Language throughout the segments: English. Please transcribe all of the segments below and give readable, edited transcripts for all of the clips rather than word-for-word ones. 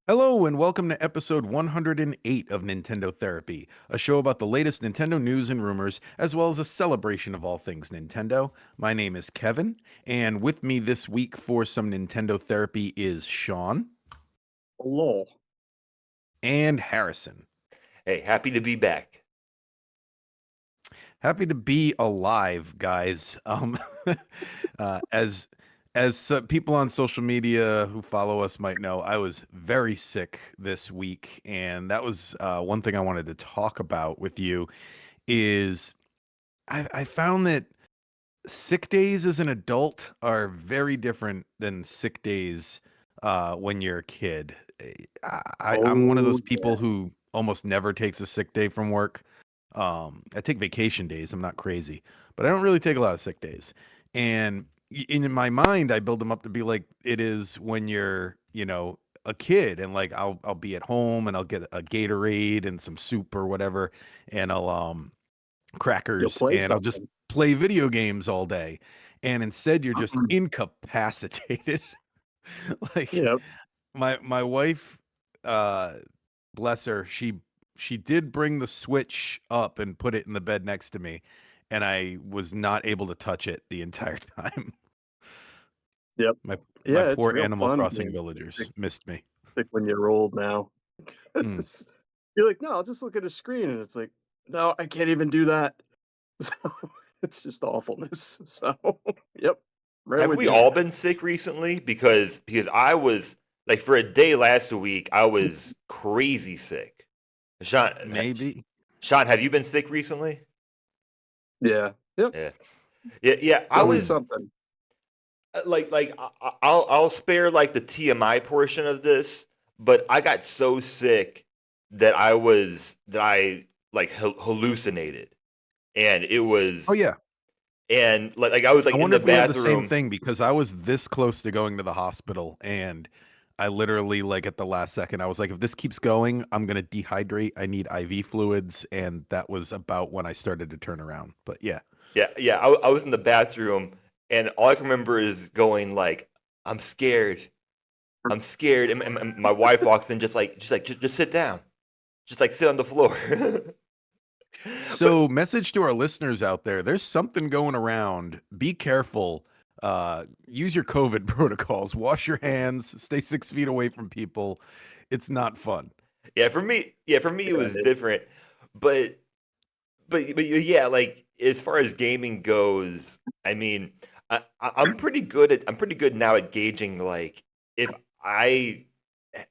Hello, and welcome to episode 108 of Nintendo Therapy, a show about the latest Nintendo news and rumors, as well as a celebration of all things Nintendo. My name is Kevin, and with me this week for some Nintendo Therapy is Sean Lol. and Harrison. Hey, happy to be back. Happy to be alive, guys. Uh, as as people on social media who follow us might know, I was very sick this week, and that was one thing I wanted to talk about with you. Is I found that sick days as an adult are very different than sick days when you're a kid. I'm one of Oh, those people who almost never takes a sick day from work. I take vacation days. I'm not crazy, but I don't really take a lot of sick days. And in my mind, I build them up to be like it is when you're, a kid, and like I'll be at home and I'll get a Gatorade and some soup or whatever, and I'll you'll crackers, play and I'll just something. play video games all day. And instead, you're just incapacitated. Like Yep. my wife, uh, bless her, she did bring the Switch up and put it in the bed next to me, and I was not able to touch it the entire time. Yep. My Yeah, it's poor real Animal fun Crossing being villagers missed me. sick when you're old now. Mm. You're like, "No, I'll just look at a screen," and it's like, "No, I can't even do that." So, it's just awfulness. So, yep, right Have with we you. all been sick recently? Because I was like for a day last week, I was crazy sick. Maybe. Sean, have you been sick recently? Yeah. Yep. Yeah, yeah. I Always was something. I'll spare like the TMI portion of this, but I got so sick that I like hallucinated, and it Oh, was yeah. and like I was I like in wonder the if we have the same bathroom. thing, because I was this close to going to the hospital, and I literally, like, at the last second, I was like, if this keeps going, I'm gonna dehydrate. I need IV fluids, and that was about when I started to turn around. But yeah. Yeah, yeah. I was in the bathroom, and all I can remember is going like, "I'm scared. I'm scared." And my wife walks in, just sit down, just like sit on the floor. But So, message to our listeners out there, there's something going around. Be careful. Use your COVID protocols. Wash your hands. Stay 6 feet away from people. It's not fun. yeah, for me it Yeah, was different. But yeah, like as far as gaming goes, I mean, I'm pretty good now at gauging like if I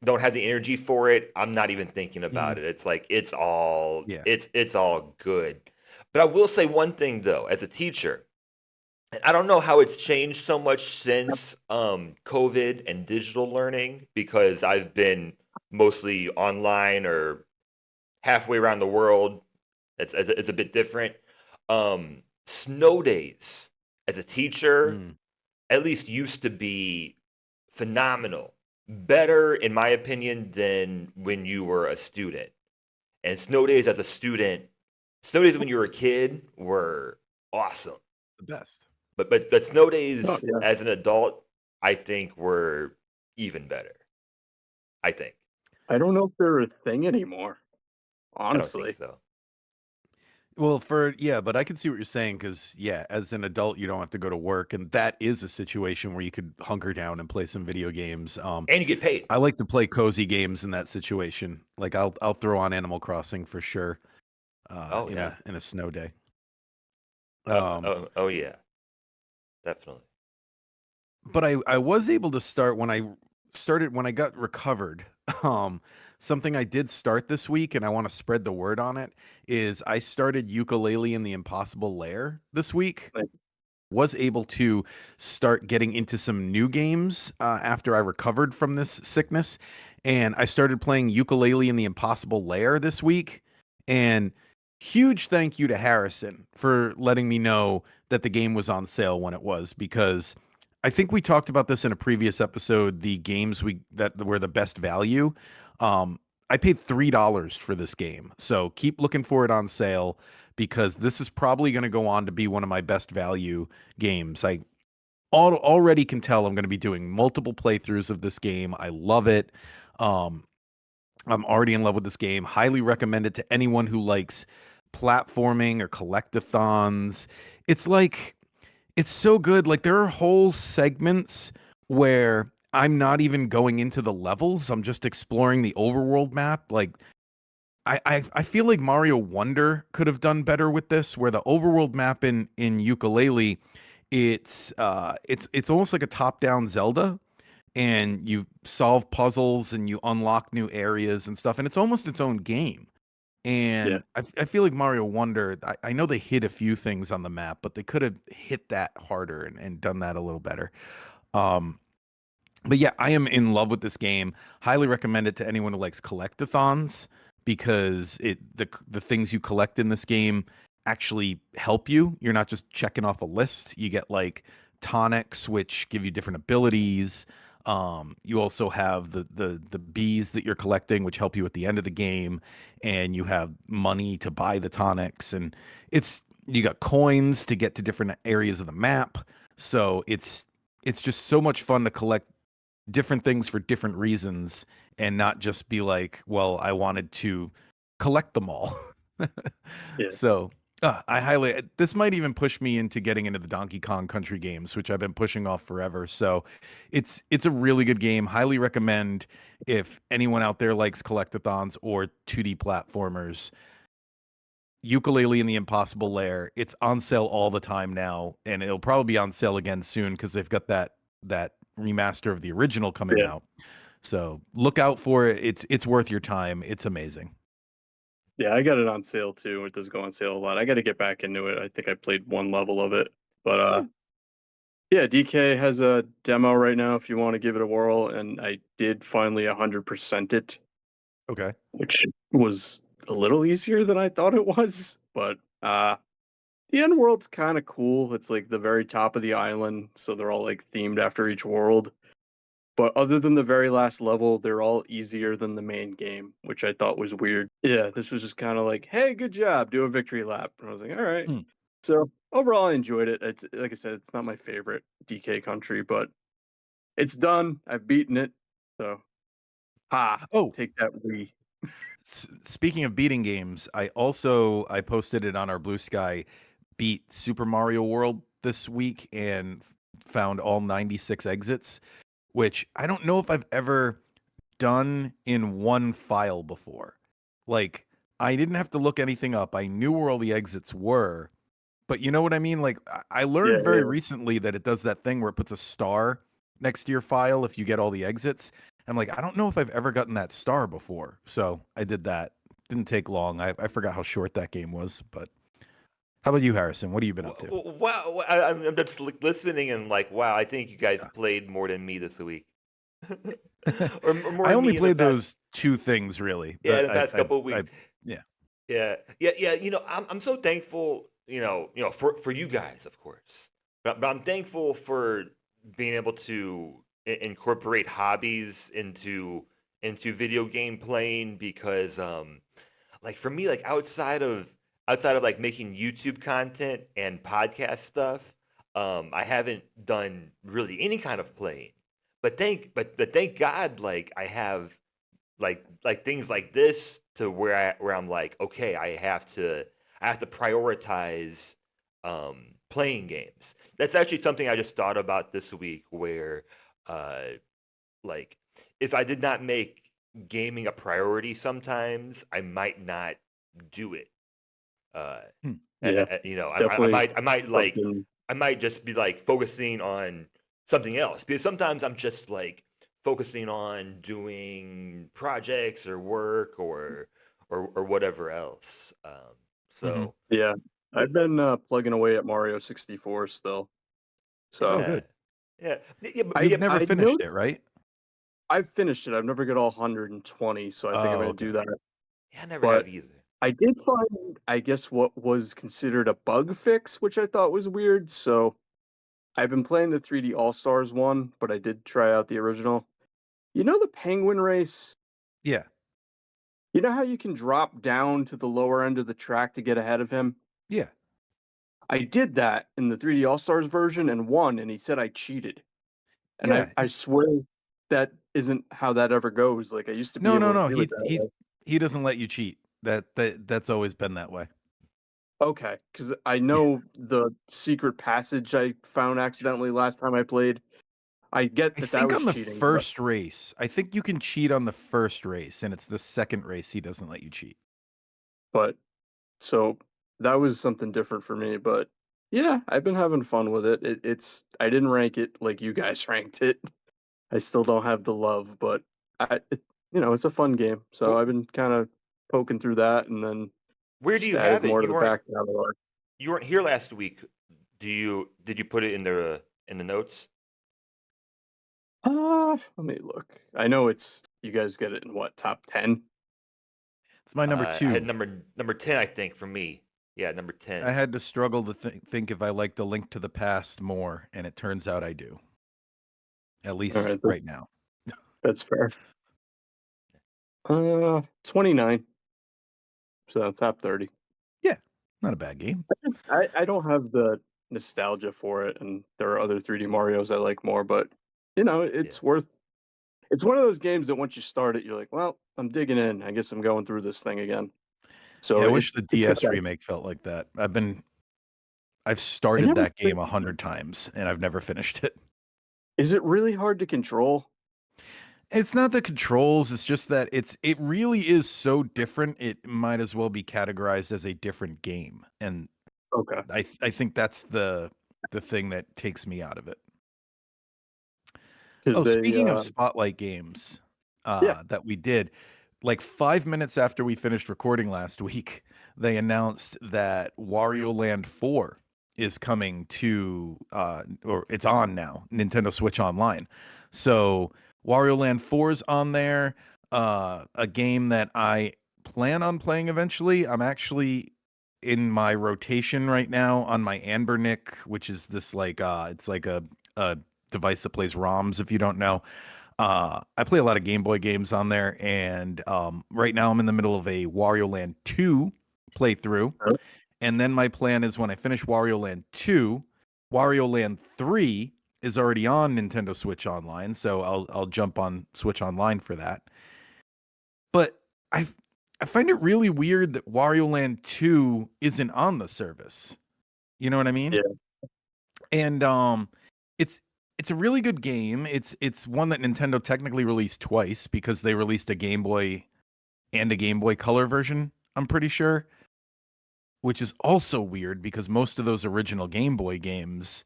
don't have the energy for it, I'm not even thinking Mhm. about it. It's like Yeah. it's all good. But I will say one thing though, as a teacher, and I don't know how it's changed so much since COVID and digital learning because I've been mostly online or halfway around the world. It's a bit different. Snow days as a teacher Mm. at least used to be phenomenal. Better, in my opinion, than when you were a student. And snow days as a student, snow days when you were a kid were awesome. The best. But snow Oh, days yeah. as an adult, I think were even better. I think. I don't know if they're a thing anymore, I don't think honestly. so. Well, but I can see what you're saying, because yeah, as an adult, you don't have to go to work, and that is a situation where you could hunker down and play some video games. And you get paid. I like to play cozy games in that situation. Like I'll throw on Animal Crossing for sure, Oh in yeah. a snow day. Um, Oh yeah. Definitely. but I was able to start when I got recovered. Um, Something I did start this week, and I want to spread the word on it, is I started Ukulele in the Impossible Lair this week. Like, Was able to start getting into some new games after I recovered from this sickness, and I started playing Ukulele in the Impossible Lair this week. And huge thank you to Harrison for letting me know that the game was on sale when it was, because I think we talked about this in a previous episode. The games we that were the best value. Um, I paid $3 for this game, so keep looking for it on sale, because this is probably going to go on to be one of my best value games. already can tell I'm going to be doing multiple playthroughs of this game. I love it. Um, I'm already in love with this game. Highly recommend it to anyone who likes platforming or collectathons. It's like it's so good. Like there are whole segments where I'm not even going into the levels. I'm just exploring the overworld map. Like I feel like Mario Wonder could have done better with this, where the overworld map in Ukulele, it's almost like a top-down Zelda, and you solve puzzles and you unlock new areas and stuff, and it's almost its own game. Yeah, And I feel like Mario Wonder, I know they hit a few things on the map, but they could have hit that harder and done that a little better. Um, but yeah, I am in love with this game. Highly recommend it to anyone who likes collectathons because the things you collect in this game actually help you. You're not just checking off a list. You get like tonics, which give you different abilities. You also have the bees that you're collecting, which help you at the end of the game, and you have money to buy the tonics, and it's you got coins to get to different areas of the map. So it's just so much fun to collect different things for different reasons and not just be like, well, I wanted to collect them all. yeah, So, I highly this might even push me into getting into the Donkey Kong Country games, which I've been pushing off forever. So, it's a really good game. Highly recommend if anyone out there likes collectathons or 2D platformers. Ukulele and the Impossible Lair. It's on sale all the time now, and it'll probably be on sale again soon because they've got that remaster of the original coming yeah, out. So look out for it. It's worth your time. It's amazing. yeah. I got it on sale too. It does go on sale a lot. I got to get back into it. I think I played one level of it, but yeah, DK has a demo right now if you want to give it a whirl, and I did finally 100% it, Okay. which was a little easier than I thought it was. But the end world's kind of cool. It's like the very top of the island, so they're all like themed after each world. But other than the very last level, they're all easier than the main game, which I thought was weird. Yeah, this was just kind of like, hey, good job, do a victory lap. And I was like, all right. Hmm. So overall, I enjoyed it. It's like I said, it's not my favorite DK country, but it's done. I've beaten it. So, Oh, take that Wii. speaking of beating games, I posted it on our Blue Sky. Beat Super Mario World this week and found all 96 exits, which I don't know if I've ever done in one file before. Like, I didn't have to look anything up. I knew where all the exits were, but you know what I mean? Like, I Yeah, learned very yeah. recently that it does that thing where it puts a star next to your file if you get all the exits. I'm like, I don't know if I've ever gotten that star before. So I did that. Didn't take long. I forgot how short that game was. But how about you, Harrison? What have you been up to? Wow, I'm just listening and like, wow, I think you guys played more than me this week, or more I than only me in the played past. those two things really. Yeah, the past couple of I weeks. yeah. Yeah. I'm so thankful. For you guys, of course, but I'm thankful for being able to incorporate hobbies into video game playing because like for me, like outside of like making YouTube content and podcast stuff, I haven't done really any kind of playing. But thank God, like I have like things like this to where I'm like, okay, I have to prioritize playing games. That's actually something I just thought about this week, where uh, like if I did not make gaming a priority, sometimes I might not do it. Uh, Hmm. Yeah, I definitely might like something. I might just be like focusing on something else because sometimes I'm just like focusing on doing projects or work or whatever else. Hmm. So Yeah, the, I've been plugging away at Mario 64 still. Oh, So yeah, good. yeah, yeah, but You've yeah, never I know finished it, right? I've finished it. I've never got all 120, so I think I'm Oh, gonna okay. do that. yeah, I never But have either. I did find, I guess, what was considered a bug fix, which I thought was weird. So I've been playing the 3D All Stars one, but I did try out the original. You know the penguin race? Yeah. You know how you can drop down to the lower end of the track to get ahead of him? Yeah. I did that in the 3D All Stars version and won, and he said I cheated. And Yeah. I swear that isn't how that ever goes. Like I used to be No, no, able to no. do it that way. He doesn't let you cheat. That's always been that way. Okay, because I know the secret passage I found accidentally last time I played. I get I that that think was on the cheating, but first race, I think you can cheat on the first race, and it's the second race he doesn't let you cheat. but so that was something different for me. But yeah, I've been having fun with it. It's I didn't rank it like you guys ranked it. I still don't have the love, but it's a fun game. So Wh- I've been kind of poking through that, and then Where do just you added have it? more to the back catalog. You weren't here last week. Did you put it in the notes? Let me look. I know it's you guys get it in what top 10? It's my number I had two. number 10, I think, for me. Yeah, number I 10. had to struggle to think if I liked A Link to the Past more, and it turns out I do. At All least right, right now. that's fair. 29. So top 30. Yeah, not a bad game. I don't have the nostalgia for it, and there are other 3D Mario's I like more, but Yeah. it's one of those games that once you start it, you're like, well, I'm digging in. I guess I'm going through this thing again. Yeah, So I wish the it's got DS that. remake felt like that. I've I started never that played. game 100 times and I've never finished it. Is it really hard to control? It's not the controls, it's just that it really is so different. It might as well be categorized as a different game. And Okay. I think that's the thing that takes me out of it. Because Oh, they, speaking of spotlight games, yeah. that we did, like 5 minutes after we finished recording last week, they announced that Wario Land 4 is coming to, or it's on now, Nintendo Switch Online. So Wario Land 4 is on there, a game that I plan on playing eventually. I'm actually in my rotation right now on my Anbernic, which is this like, it's like a device that plays ROMs, if you don't know. I play a lot of Game Boy games on there, and right now I'm in the middle of a Wario Land 2 playthrough. Huh? And then my plan is when I finish Wario Land 2, Wario Land 3 is already on Nintendo Switch Online, so I'll jump on Switch Online for that. But I I find it really weird that Wario Land 2 isn't on the service. You know what I mean? Yeah. And it's it's a really good game. It's one that Nintendo technically released twice because they released a Game Boy and a Game Boy Color version, I'm pretty sure, which is also weird because most of those original Game Boy games,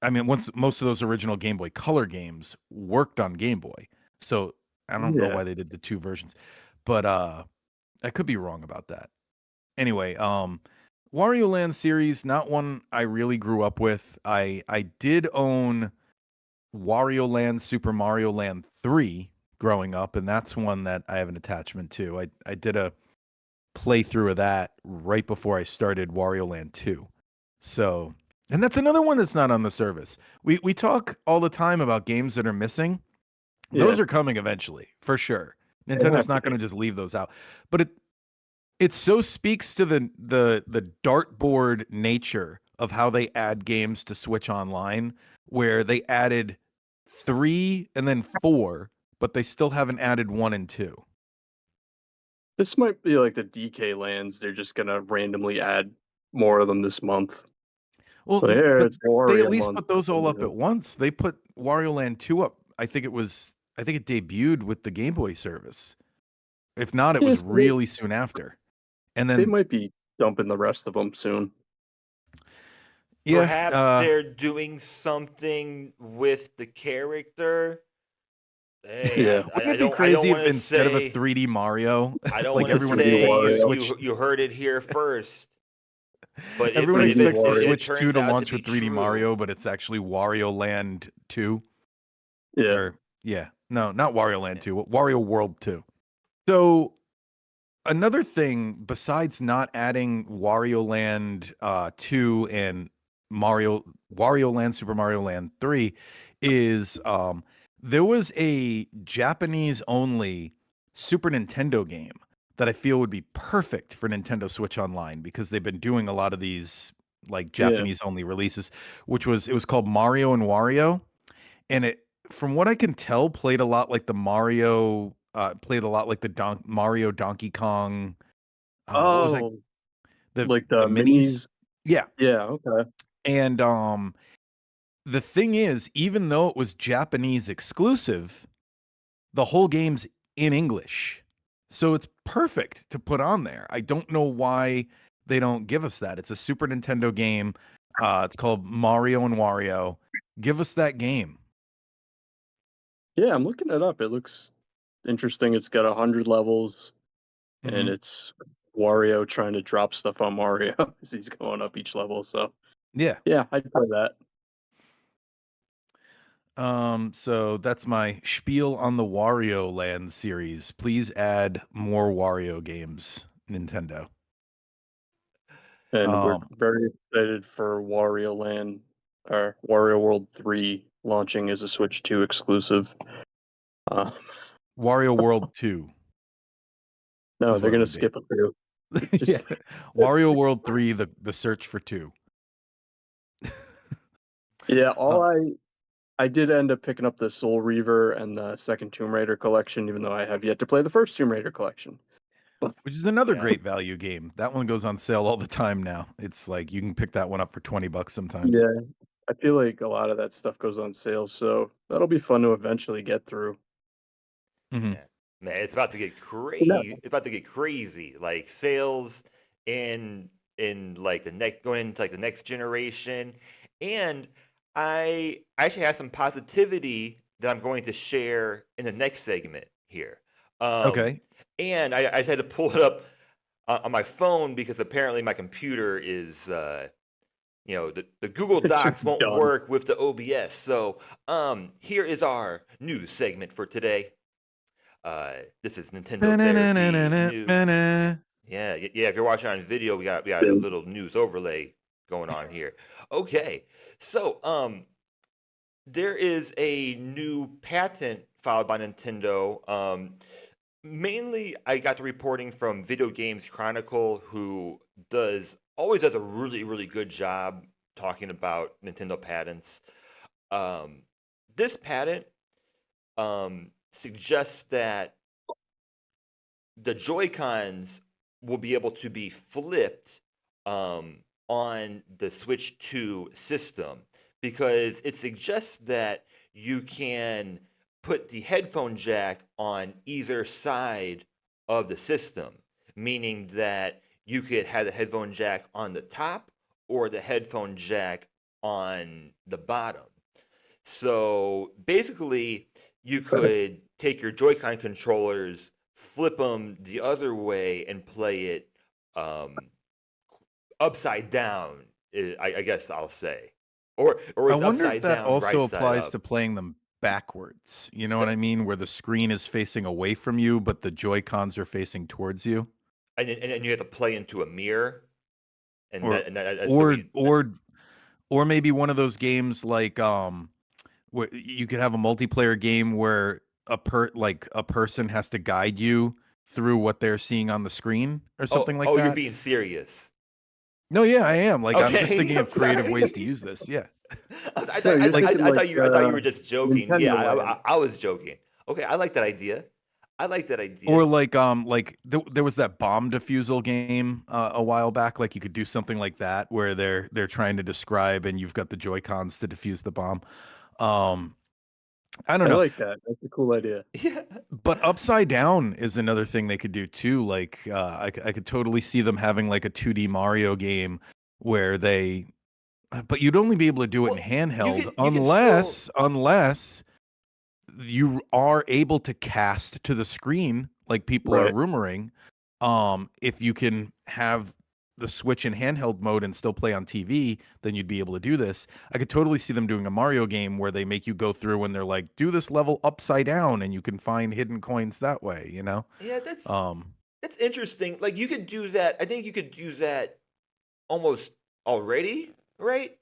I mean, once most of those original Game Boy Color games worked on Game Boy. So I don't know Yeah. why they did the two versions. But I could be wrong about that. Anyway, Wario Land series, not one I really grew up with. I did own Wario Land, Super Mario Land 3 growing up, and that's one that I have an attachment to. I did a playthrough of that right before I started Wario Land 2. So, and that's another one that's not on the service. We talk all the time about games that are missing. Yeah. Those are coming eventually, for sure. They Nintendo's have to not going be. to just leave those out. But it so speaks to the dartboard nature of how they add games to Switch Online, where they added 3 and then 4, but they still haven't added 1 and 2. This might be like the DK lands. They're just gonna randomly add more of them this month. Well, So here but it's they at Wario least month. put those all up at once. They put Wario Land 2 up. I think it debuted with the Game Boy service. If not, it was Yes, really soon after. And they then might be dumping the rest of them soon. yeah, Perhaps they're doing something with the character. Hey, Yeah, wouldn't it be I don't crazy want if to instead of a say 3D Mario, I don't like want to it's a everyone 3D expects say to Wario. switch you heard it here first, but if everyone it 3D expects the Wario. it Switch 2 turns to out to launch be with 3D true. Mario, but it's actually Wario Land 2 Yeah, or yeah, no, not Wario Land Yeah. 2, Wario World 2. So another thing besides not adding Wario Land 2 and Wario Land Super Mario Land 3 is there was a Japanese only Super Nintendo game that I feel would be perfect for Nintendo Switch Online because they've been doing a lot of these like Yeah. Japanese only releases, it was called Mario and Wario, and it, from what I can tell, played a lot like the Mario Donkey Kong. What was that? Oh, like The the minis? minis. Yeah. Yeah, okay. And the thing is, even though it was Japanese exclusive, the whole game's in English. So it's perfect to put on there. I don't know why they don't give us that. It's a Super Nintendo game. It's called Mario and Wario. Give us that game. Yeah, I'm looking it up. It looks interesting. It's got 100 levels, and Hmm. it's Wario trying to drop stuff on Mario as he's going up each level. So Yeah. yeah, I'd play that. So that's my spiel on the Wario Land series. Please add more Wario games, Nintendo. And we're Um, very excited for Wario Land or Wario World 3 launching as a Switch 2 exclusive. Uh, Wario World 2 no, is they're what it gonna would be. skip it through. Yeah. Just Wario World 3, the search for 2. yeah, Uh, I did end up picking up the Soul Reaver and the second Tomb Raider collection, even though I have yet to play the first Tomb Raider collection. But which is another yeah, great value game. That one goes on sale all the time now. It's like you can pick that one up for $20 sometimes. yeah, I feel like a lot of that stuff goes on sale, so that'll be fun to eventually get through. Hmm. Yeah. Man, it's about to get So now, crazy. It's about to get crazy. Like sales in like the next going into like the next generation. And I actually have some positivity that I'm going to share in the next segment here. Um, Okay. and I just had to pull it up on my phone because apparently my computer is the Google it should Docs be won't done. work with the OBS. So here is our news segment for today. This is Nintendo Therapy News. Yeah, yeah. If you're watching on video, we got a little news overlay going on here. Okay, so there is a new patent filed by Nintendo. Mainly, I got the reporting from Video Games Chronicle, who always does a really really good job talking about Nintendo patents. Um, this patent suggests that the Joy Cons will be able to be flipped on the Switch 2 system because it suggests that you can put the headphone jack on either side of the system, meaning that you could have the headphone jack on the top or the headphone jack on the bottom. So basically, you could take your Joy-Con controllers, flip them the other way, and play it um, upside down. I guess I'll say, or I it's wonder if upside that down, also right side applies up. to playing them backwards. You know what That, I mean? Where the screen is facing away from you, but the Joy Cons are facing towards you. and you have to play into a mirror, and Or that's the or way. or or maybe one of those games like where you could have a multiplayer game where a person has to guide you through what they're seeing on the screen or Oh, something like oh, you're that. being serious. No, yeah, I am. Like I'm just Okay, thinking I'm of creative ways to sorry. use this. Yeah. No, you're Like thinking I like thought you were just joking. Yeah, Nintendo Land. I was joking. Okay, I like that idea. I like that or idea. there was that bomb defusal game a while back, like you could do something like that where they're trying to describe and you've got the Joy-Cons to defuse the bomb. Um I don't I know. like that. That's a cool idea. Yeah. But upside down is another thing they could do too. Like I could totally see them having like a 2D Mario game where but you'd only be able to do it in Well, handheld you could still. unless you are able to cast to the screen like people are Right. rumoring. If you can have the Switch in handheld mode and still play on TV, then you'd be able to do this. I could totally see them doing a Mario game where they make you go through and they're like, do this level upside down and you can find hidden coins that way, you know? Yeah, that's Um, that's interesting. Like you could do that. I think you could use that almost already, right?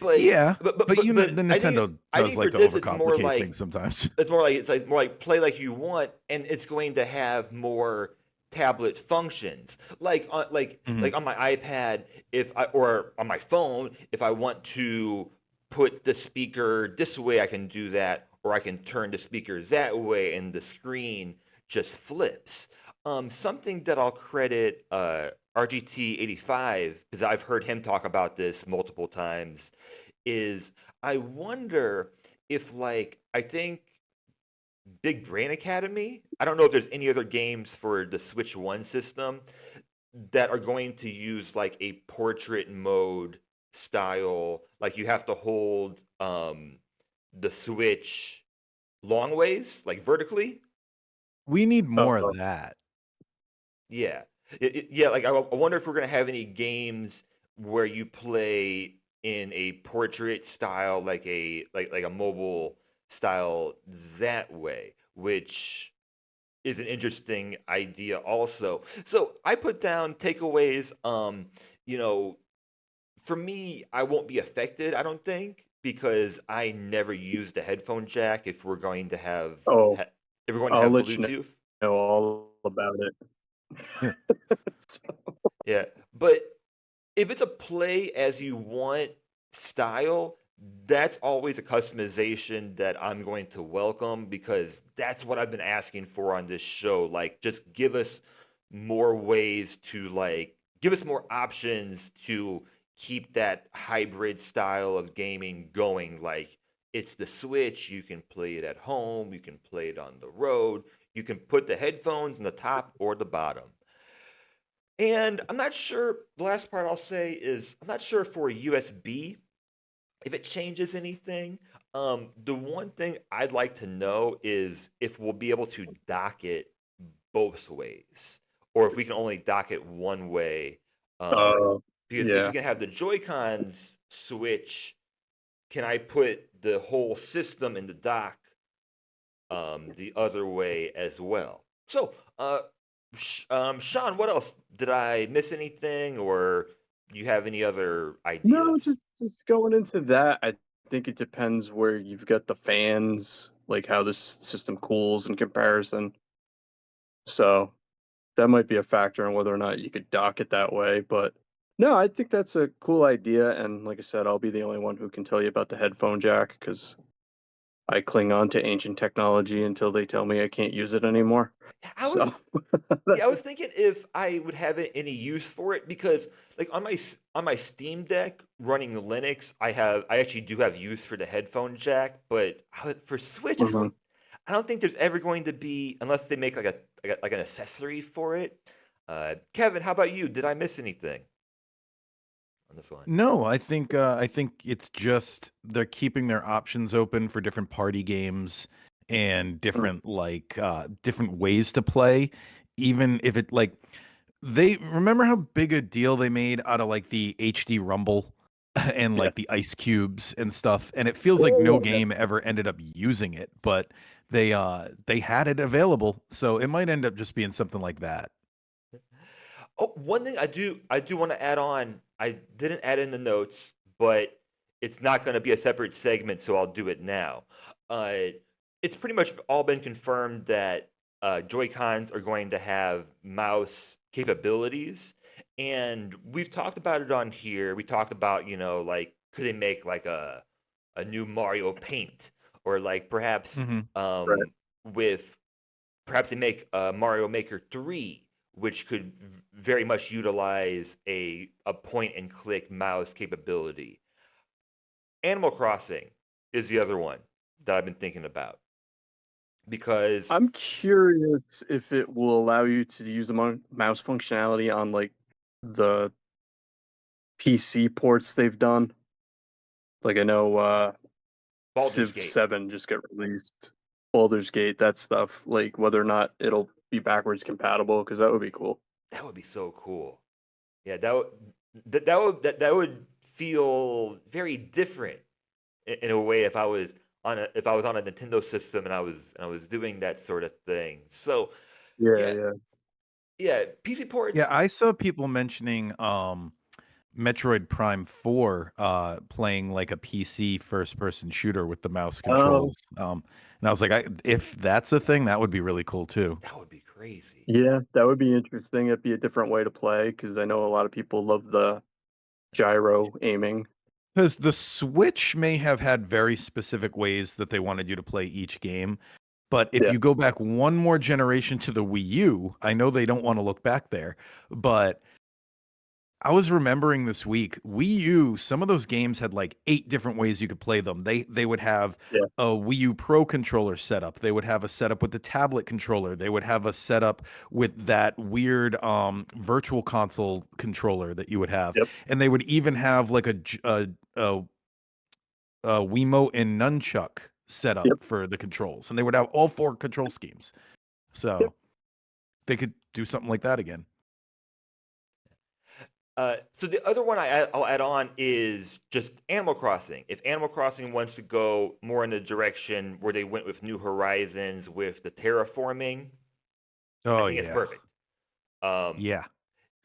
But yeah, but but but but, the but Nintendo I does think for like to this it's more overcomplicate like things sometimes. it's more like more like play like you want, and it's going to have more tablet functions. Like Mhm. on my iPad, if I or on my phone, if I want to put the speaker this way, I can do that, or I can turn the speaker that way, and the screen just flips. Something that I'll credit RGT85, because I've heard him talk about this multiple times, is I wonder if, like, I think Big Brain Academy, I don't know if there's any other games for the Switch 1 system that are going to use like a portrait mode style, like you have to hold the Switch long ways, like vertically. We need more of Uh, that. Yeah. Yeah, like I wonder if we're gonna have any games where you play in a portrait style, like a mobile style that way, which is an interesting idea also. So I put down takeaways. You know, for me, I won't be affected, I don't think, because I never use the headphone jack if we're going to have oh, if we're going to I'll have let you Bluetooth. know all about it. So- Yeah, but if it's a play as you want style, that's always a customization that I'm going to welcome because that's what I've been asking for on this show. Like, just give us more ways to give us more options to keep that hybrid style of gaming going. Like, it's the Switch, you can play it at home, you can play it on the road, you can put the headphones in the top or the bottom. And I'm not sure, the last part I'll say is I'm not sure for USB if it changes anything. The one thing I'd like to know is if we'll be able to dock it both ways, or if we can only dock it one way. Um, uh, because if you yeah. can have the Joy-Cons switch, can I put the whole system in the dock the other way as well? So, Sean, what else? Did I miss anything, or you have any other No, ideas? just going into that, I think it depends where you've got the fans, like how this system cools in comparison. So that might be a factor in whether or not you could dock it that way. But no, I think that's a cool idea. And like I said, I'll be the only one who can tell you about the headphone jack because I cling on to ancient technology until they tell me I can't use it anymore. I So was Yeah, I was thinking if I would have any use for it because like on my Steam Deck running Linux, I actually do have use for the headphone jack, but for Switch, mhm. I don't think there's ever going to be unless they make like an accessory for it. Kevin, how about you? Did I miss anything on this one? No, I think it's just they're keeping their options open for different party games and Mm, different different ways to play, even if it like they remember how big a deal they made out of like the HD Rumble and yeah. like the ice cubes and stuff, and it feels like no Yeah. game ever ended up using it, but they had it available, so it might end up just being something like that. Oh, one thing I do want to add on. I didn't add in the notes, but it's not going to be a separate segment, so I'll do it now. Uh, it's pretty much all been confirmed that Joy-Cons are going to have mouse capabilities, and we've talked about it on here. We talked about, like could they make like a new Mario Paint, or like perhaps Mhm. Right. um, with perhaps they make Mario Maker 3, which could very much utilize a point and click mouse capability. Animal Crossing is the other one that I've been thinking about because I'm curious if it will allow you to use the mouse functionality on like the PC ports they've done. Like I know Baldur's Civ Gate, 7 just got released. Baldur's Gate, that stuff, like whether or not it'll be backwards compatible, because that would be cool. that would be so cool. Yeah, that would feel very different in a way if I was on a Nintendo system and I was doing that sort of thing. So Yeah, yeah, yeah. yeah, PC Yeah, ports. I saw people mentioning Metroid Prime 4 playing like a PC first person shooter with the mouse Oh, controls. And I was like, if that's a thing, that would be really cool too. That would be crazy. Yeah, that would be interesting. It'd be a different way to play because I know a lot of people love the gyro aiming. Because the Switch may have had very specific ways that they wanted you to play each game. But if Yeah, you go back one more generation to the Wii U, I know they don't want to look back there, but I was remembering this week, Wii U, some of those games had like 8 different ways you could play them. They would have yeah, a Wii U Pro controller setup. They would have a setup with the tablet controller. They would have a setup with that weird virtual console controller that you would have. yep, And they would even have like a Wiimote and nunchuck setup yep, for the controls. And they would have all 4 control schemes. yep. So, they could do something like that again. So the other one I'll add on is just Animal Crossing. If Animal Crossing wants to go more in the direction where they went with New Horizons with the terraforming, I Oh, think it's yeah. perfect. Um, Yeah.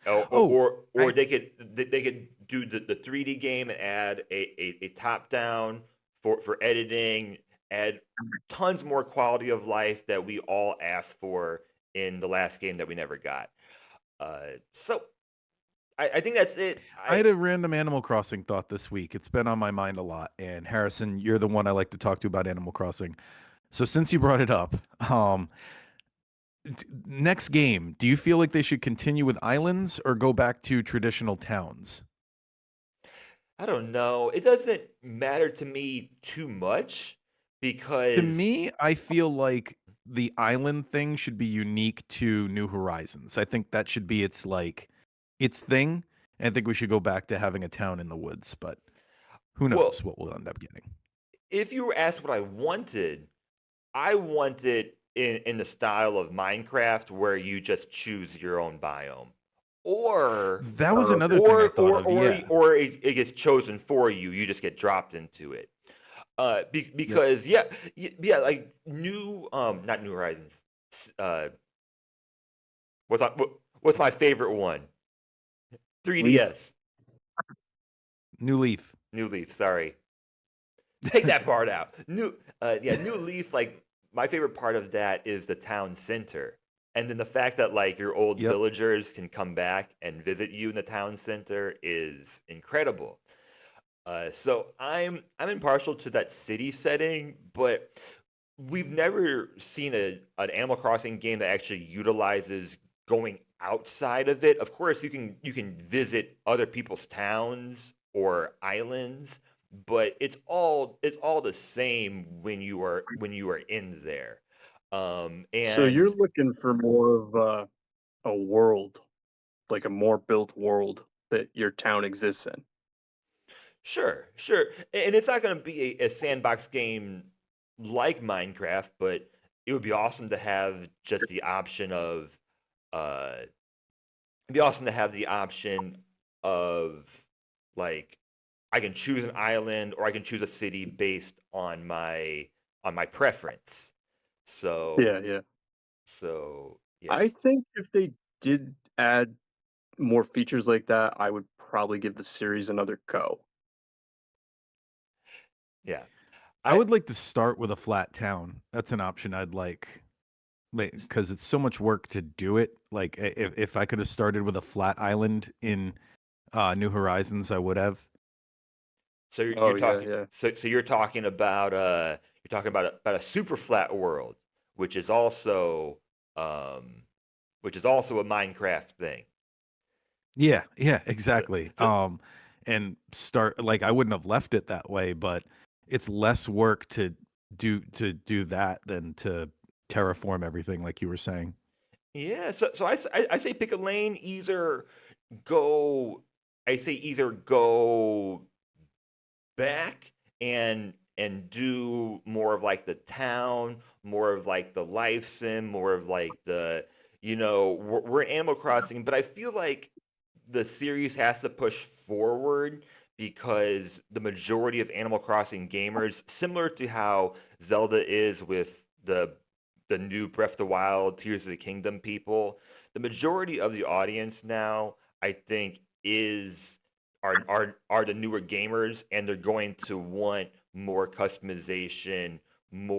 or Oh, or I they could do the 3D game and add a top down for editing, add tons more quality of life that we all asked for in the last game that we never got. So I think that's it. I had a random Animal Crossing thought this week. It's been on my mind a lot. And Harrison, you're the one I like to talk to about Animal Crossing. So since you brought it up, um, next game, do you feel like they should continue with islands or go back to traditional towns? I don't know. It doesn't matter to me too much To because me, I feel like the island thing should be unique to New Horizons. I think that should be its thing. And I think we should go back to having a town in the woods, but who well, knows what we'll end up getting. if you were asked what I wanted in the style of Minecraft where you just choose your own biome. Or That was Oh, another okay. thing I or thought or of. or Yeah. or it gets chosen for you. You just get dropped into it. Yep. Because yeah, yeah, like new not New Horizons. Uh, what's my favorite one? Leaf. 3DS. New Leaf. New Leaf. Sorry, take that part out. Yeah, New Leaf. Like my favorite part of that is the town center, and then the fact that like your old Yep. villagers can come back and visit you in the town center is incredible. So I'm impartial to that city setting, but we've never seen an Animal Crossing game that actually utilizes going outside of it. Of course, you can visit other people's towns or islands, but it's all the same when you are in there. So you're And looking for more of a world, like a more built world that your town exists in. sure, sure. And it's not going to be a sandbox game like Minecraft, but it would be awesome to have just the option of uh it'd be awesome to have the option of like I can choose an island or I can choose a city based on my preference. So Yeah, yeah. so yeah. I think if they did add more features like that, I would probably give the series another go. Yeah. I I would like to start with a flat town. That's an option I'd like because it's so much work to do it. Like if I could have started with a flat island in New Horizons, I would have. so you're Oh yeah, talking yeah. so you're talking about a super flat world, which is also um a Minecraft thing. Yeah, yeah, So, exactly. so And start like I wouldn't have left it that way, but it's less work to do that than to terraform everything, like you were saying. yeah, so I say pick a lane. Go, either go back and do more of like the town, more of like the life sim, more of like we're in Animal Crossing, but I feel like the series has to push forward because the majority of Animal Crossing gamers, similar to how Zelda is with the new Breath of the Wild, Tears of the Kingdom people, the majority of the audience now, I think, are the newer gamers, and they're going to want more customization,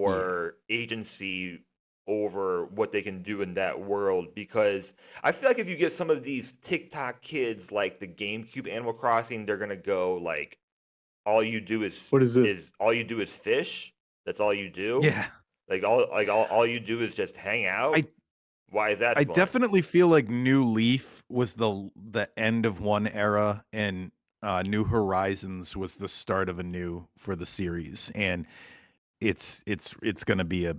Yeah. more agency over what they can do in that world, because I feel like if you get some of these TikTok kids like the GameCube Animal Crossing, they're gonna go like all you do What is this? is all you do is fish. That's all you do. Yeah. All you do is just hang out. I Why is that I fun? definitely feel like New Leaf was the end of one era, and New Horizons was the start of a new for the series, and it's going to be a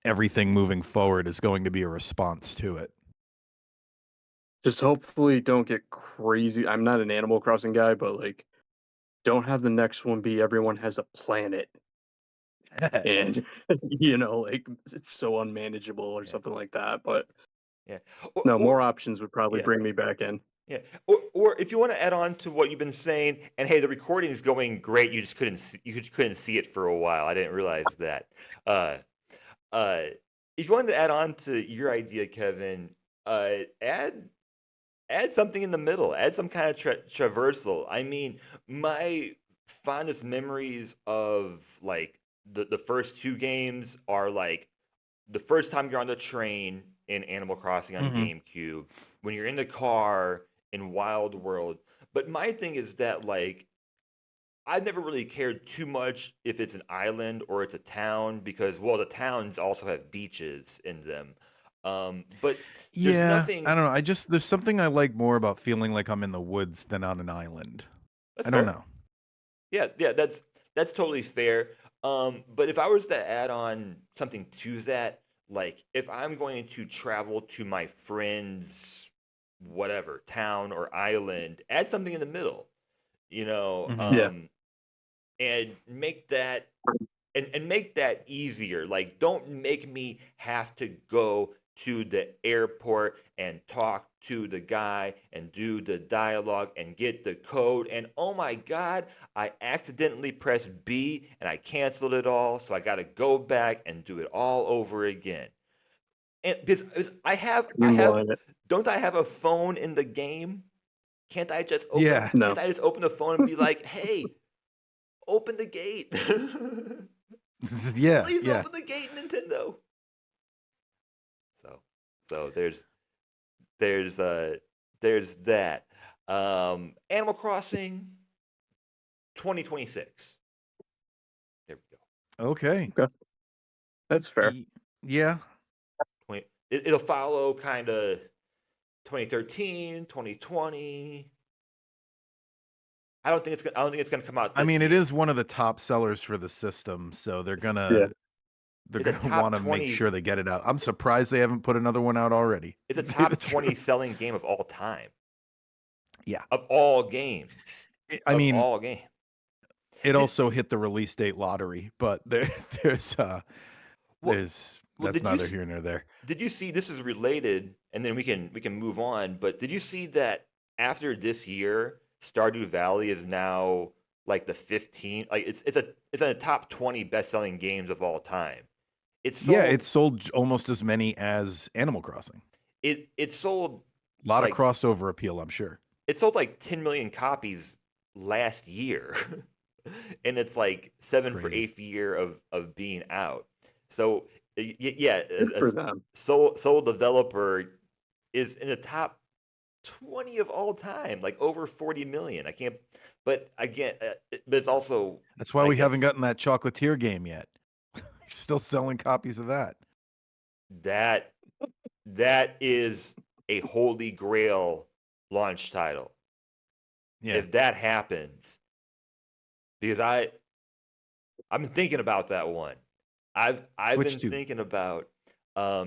everything moving forward is going to be a response to it. Just hopefully don't get crazy. I'm not an Animal Crossing guy, but like, don't have the next one be everyone has a planet and like it's so unmanageable or Yeah, something like that. But yeah, no, or more options would probably yeah. bring me back in. Yeah, or if you want to add on to what you've been saying, and hey, the recording is going great. You just couldn't see it for a while. I didn't realize that. Uh, uh, if you wanted to add on to your idea, Kevin, add something in the middle. Add some kind of traversal. I mean, my fondest memories of like the first two games are like the first time you're on the train in Animal Crossing on Hmm. GameCube, when you're in the car in Wild World. But my thing is that like I've never really cared too much if it's an island or it's a town, because well the towns also have beaches in them. But there's Yeah, I nothing. don't know. There's something I like more about feeling like I'm in the woods than on an island. That's I don't fair. know. Yeah, that's totally fair. But if I was to add on something to that, like if I'm going to travel to my friend's whatever town or island, add something in the middle, you know, Hmm. Yeah, and make that easier. Like, don't make me have to go to the airport and talk to the guy and do the dialogue and get the code. And oh my God, I accidentally pressed B and I canceled it all. So I got to go back and do it all over again. And because streamline it. don't I have a phone in the game? Yeah. No, Can't I just open the phone and be like, hey, open the gate? Yeah, Please yeah. open the gate, Nintendo. So, so there's uh there's that. Animal Crossing 2026. There we go. Okay. okay, that's fair. Yeah. 20, it'll follow kind of 2013, 2020. I don't think it's gonna come out I this mean, it year. is one of the top sellers for the system, so It's Yeah, they're it's a gonna top want to make 20. sure they get it out. I'm surprised they haven't put another one out already, It's a to tell you the top 20 truth. selling game of all time. Yeah. Of all games. I Of mean, all games. it Did also hit the release date lottery, but well, well that's did you neither here nor there. did you see, this is related, and then we can move on, but did you see that after this year Stardew Valley is now like the 15, like it's in the top 20 best-selling games of all time. It Yeah, sold it sold almost as many as Animal Crossing. it sold A lot of like crossover appeal, I'm sure. 10 million copies last year. And it's like seven for Crazy. eighth year of being out. So yeah, good for them. sole developer is in the top 20 of all time, like over 40 million. I can't, but again, but it's also, That's why I we haven't guess, gotten that Chocolatier game yet. Still selling copies of that. that that is a holy grail launch title. Yeah. If that happens, because I've been thinking about that one. I've Switch been 2. thinking about,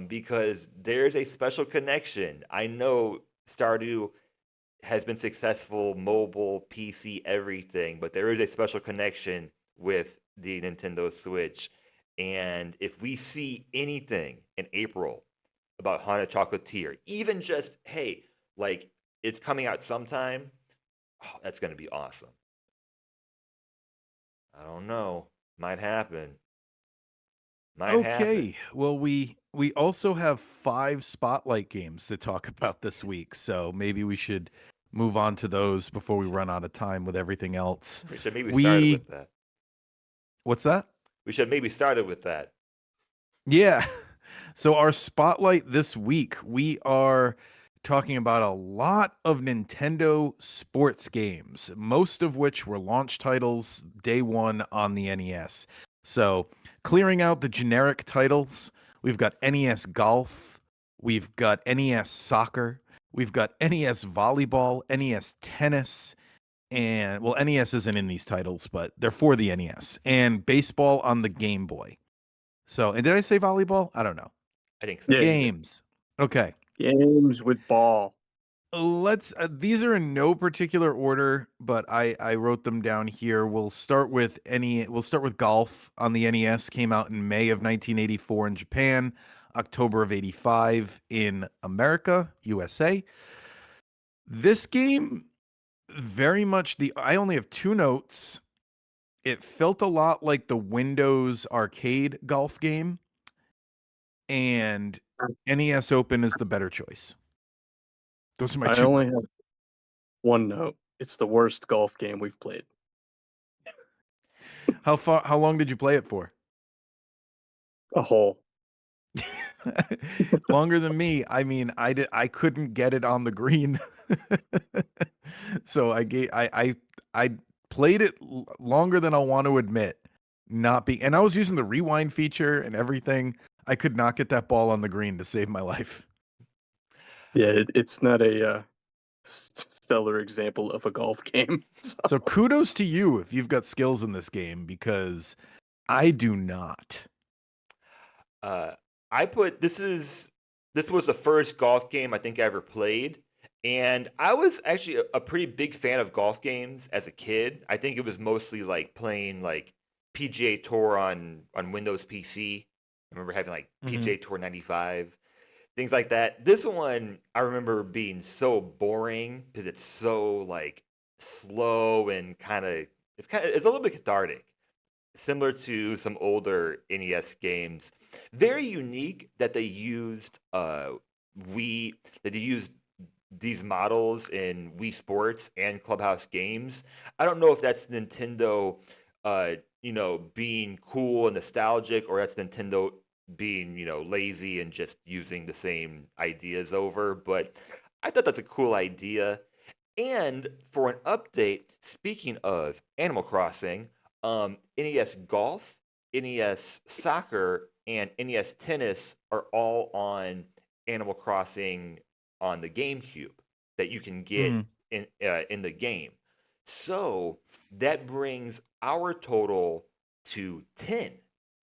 because there's a special connection. I know Stardew has been successful mobile, PC, everything, but there is a special connection with the Nintendo Switch. And if we see anything in April about Haunted Chocolatier, even just hey, like it's coming out sometime, oh, that's gonna be awesome. I don't know. Might happen. Might happen. Okay. Well, we also have 5 spotlight games to talk about this week, so maybe we should move on to those before we We should, run out of time with everything else. we should maybe started We with that. What's that? We should maybe started with that. Yeah. So our spotlight this week, we are talking about a lot of Nintendo sports games, most of which were launch titles day one on the NES. So clearing out the generic titles, we've got NES Golf, we've got NES Soccer, we've got NES Volleyball, NES Tennis, and well, NES isn't in these titles, but they're for the NES, and baseball on the Game Boy. So, and did I say volleyball? I don't know. I think so. Yeah, you did. Games. Okay. Games with ball. Let's these are in no particular order, but I wrote them down here. We'll start with golf on the NES. Came out in May of 1984 in Japan, October of 85 in America, USA. This game very much the I only have two notes. It felt a lot like the Windows arcade golf game, and NES Open is the better choice. Those are my I two. only have one note. It's the worst golf game we've played. How long did you play it for? A hole. Longer than me. I mean, I couldn't get it on the green. So I played it longer than I'll want to admit. And I was using the rewind feature and everything. I could not get that ball on the green to save my life. Yeah, it's not a stellar example of a golf game. So kudos to you if you've got skills in this game, because I do not. I put this was the first golf game I think I ever played, and I was actually a pretty big fan of golf games as a kid. I think it was mostly like playing like PGA Tour on Windows PC. I remember having like PGA Tour 95, things like that. This one I remember being so boring because it's so like slow and it's a little bit cathartic, similar to some older NES games. Very unique that they used that they used these models in Wii Sports and Clubhouse games. I don't know if that's Nintendo being cool and nostalgic, or that's Nintendo being, lazy and just using the same ideas over, but I thought that's a cool idea. And for an update, speaking of Animal Crossing, NES Golf, NES Soccer, and NES Tennis are all on Animal Crossing on the GameCube that you can get in the game. So that brings our total to 10,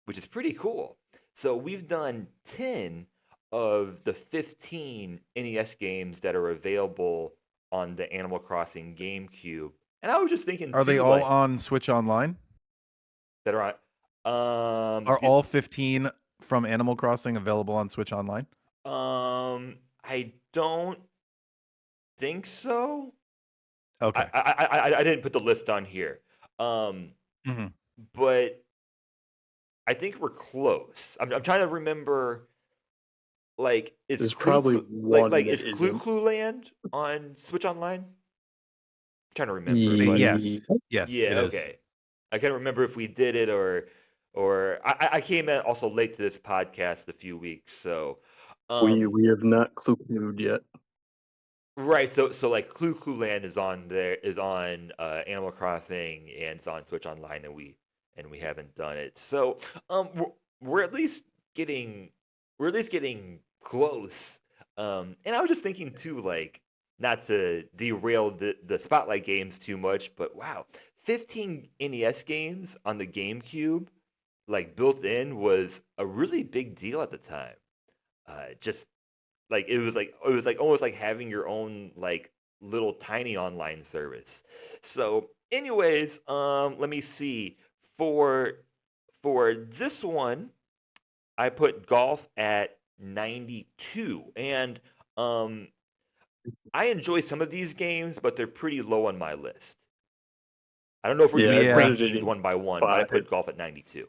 which is pretty cool. So we've done 10 of the 15 NES games that are available on the Animal Crossing GameCube. And I was just thinking Are they too, all like on Switch Online? that are Are all 15 from Animal Crossing available on Switch Online? I don't think so. Okay. I didn't put the list on here. Mhm. But I think we're close. I'm trying to remember. Like, is There's probably one that is Clue isn't. Clue Land on Switch Online? I'm trying to remember, but Yes. Yes, yeah, it is. okay. I can't remember if we did it or I came in also late to this podcast a few weeks, so We have not clued yet. right. So like Clue Clue Land is on Animal Crossing, and it's on Switch Online, and we haven't done it. So we're at least getting close. And I was just thinking too, like, not to derail the spotlight games too much, but wow, 15 NES games on the GameCube, like built in, was a really big deal at the time. Just like it was like almost like having your own like little tiny online service. So, anyways, let me see. For this one, I put golf at 92, and um, I enjoy some of these games, but they're pretty low on my list. I don't know if we're Yeah, doing I put it rankings in one by one, but I 5. put golf at 92.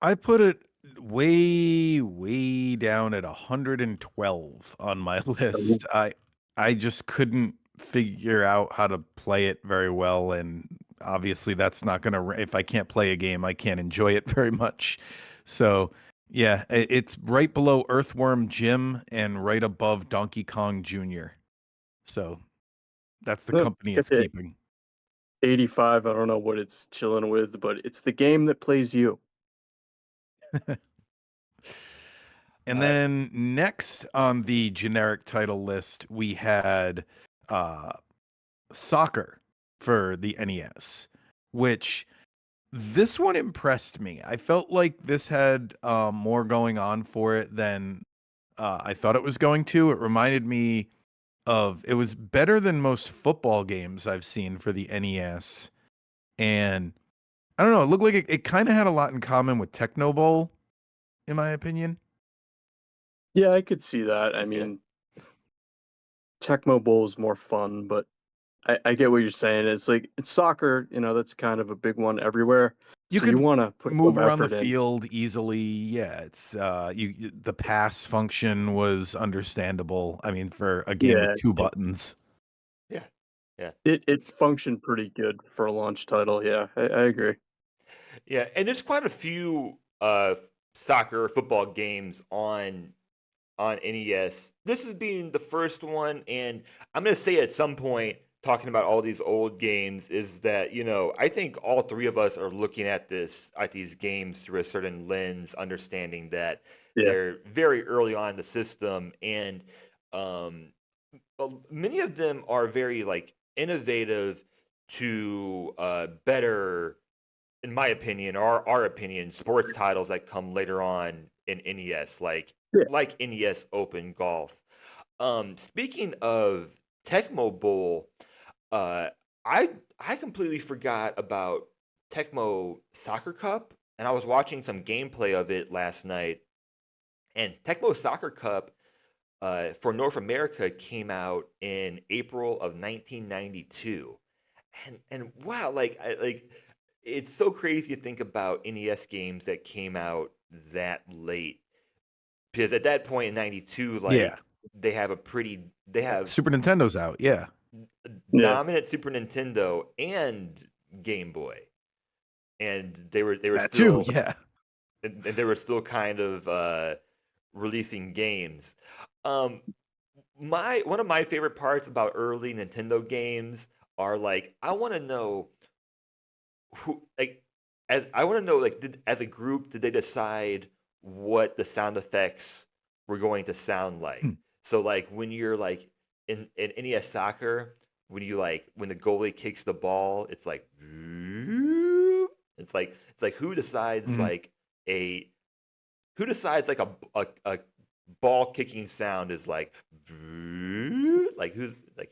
I put it way down at 112 on my list. I just couldn't figure out how to play it very well, and obviously that's not going to if I can't play a game, I can't enjoy it very much. So, Yeah, it's right below Earthworm Jim and right above Donkey Kong Jr. So that's the company Get it's the keeping. 85. I don't know what it's chilling with, but it's the game that plays you. And Uh, then next on the generic title list, we had uh, Soccer for the NES, which this one impressed me. I felt like this had more going on for it than I thought it was going to. It reminded me of it was better than most football games I've seen for the NES. And I don't know, it looked like it kind of had a lot in common with Techno Bowl, in my opinion. Yeah, I could see that. I I see that. mean, Tecmo Bowl is more fun, but I get what you're saying. It's like it's soccer, that's kind of a big one everywhere. You So you could want to put move some around the effort in. field easily. Yeah, it's the pass function was understandable. I mean, for a game with Yeah, two buttons. Yeah, yeah, it functioned pretty good for a launch title. Yeah, I agree. yeah. And there's quite a few soccer football games on NES. This is being the first one, and I'm gonna say at some point, talking about all these old games, is that I think all three of us are looking at these games through a certain lens, understanding that Yeah, they're very early on in the system, and um, many of them are very like innovative to better, in my opinion, or our opinion, sports titles that come later on in NES, yeah. like NES Open Golf. Speaking of Tecmo Bowl, uh, I I completely forgot about Tecmo Soccer Cup, and I was watching some gameplay of it last night. And Tecmo Soccer Cup for North America came out in April of 1992, and wow, like it's so crazy to think about NES games that came out that late, because at that point in 92, Yeah, like they have Super Nintendo's out. Yeah, Yeah. dominant Super Nintendo and Game Boy, and they were that too. still Yeah, and they were still kind of releasing games. Um, my one of my favorite parts about early Nintendo games are like I want to know who like as I want to know like as a group did they decide what the sound effects were going to sound like? Hmm. So like when you're like in NES soccer, when the goalie kicks the ball, it's like it's like Mhm. a who decides like a ball kicking sound is like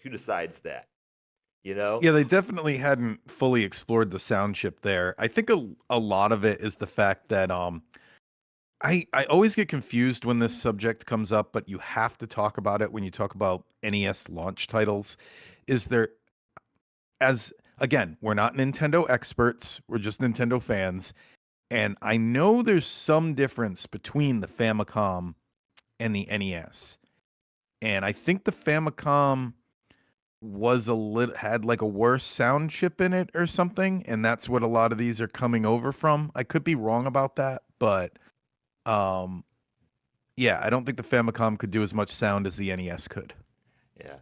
who decides that, you know? Yeah. They definitely hadn't fully explored the sound chip there. I think a lot of it is the fact that I always get confused when this subject comes up, but you have to talk about it when you talk about NES launch titles. Is there as again, we're not Nintendo experts, we're just Nintendo fans, and I know there's some difference between the Famicom and the NES. And I think the Famicom was a little had like a worse sound chip in it or something, and that's what a lot of these are coming over from. I could be wrong about that, but um yeah, I don't think the Famicom could do as much sound as the NES could. Yeah.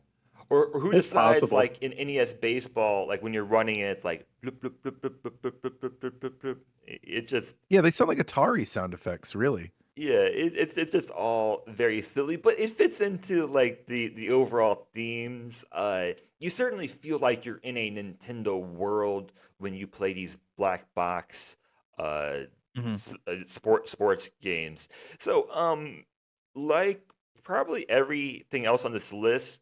Or who It's decides possible. like in NES baseball, like when you're running and it's like bloop, bloop, bloop, bloop, bloop, bloop, bloop, bloop, bloop, bloop, bloop. It just Yeah, they sound like Atari sound effects, really. yeah, it's just all very silly, but it fits into like the overall themes. You certainly feel like you're in a Nintendo world when you play these black box uh, Mhm. sports games. So, like probably everything else on this list,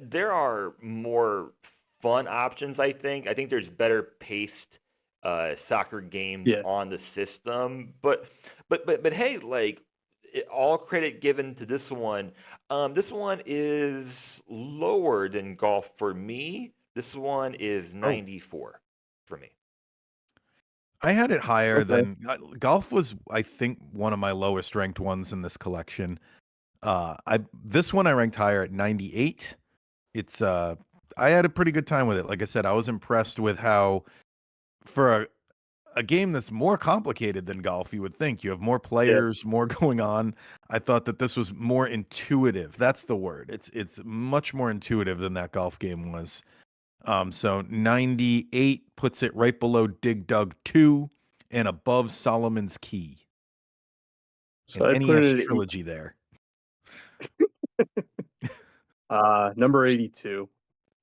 there are more fun options, I think. I think there's better paced soccer games Yeah. on the system, but hey, like all credit given to this one. This one is lower than golf for me. This one is Oh, 94 for me. I had it higher Okay. than golf was, I think, one of my lowest ranked ones in this collection. I this one I ranked higher at 98. It's I had a pretty good time with it. Like I said, I was impressed with how for a game that's more complicated than golf, you would think. You have more Yeah. players, more going on. I thought that this was more intuitive. That's the word. It's much more intuitive than that golf game was. So 98 puts it right below Dig Dug 2 and above Solomon's Key. So An I put NES it trilogy there. at number 82.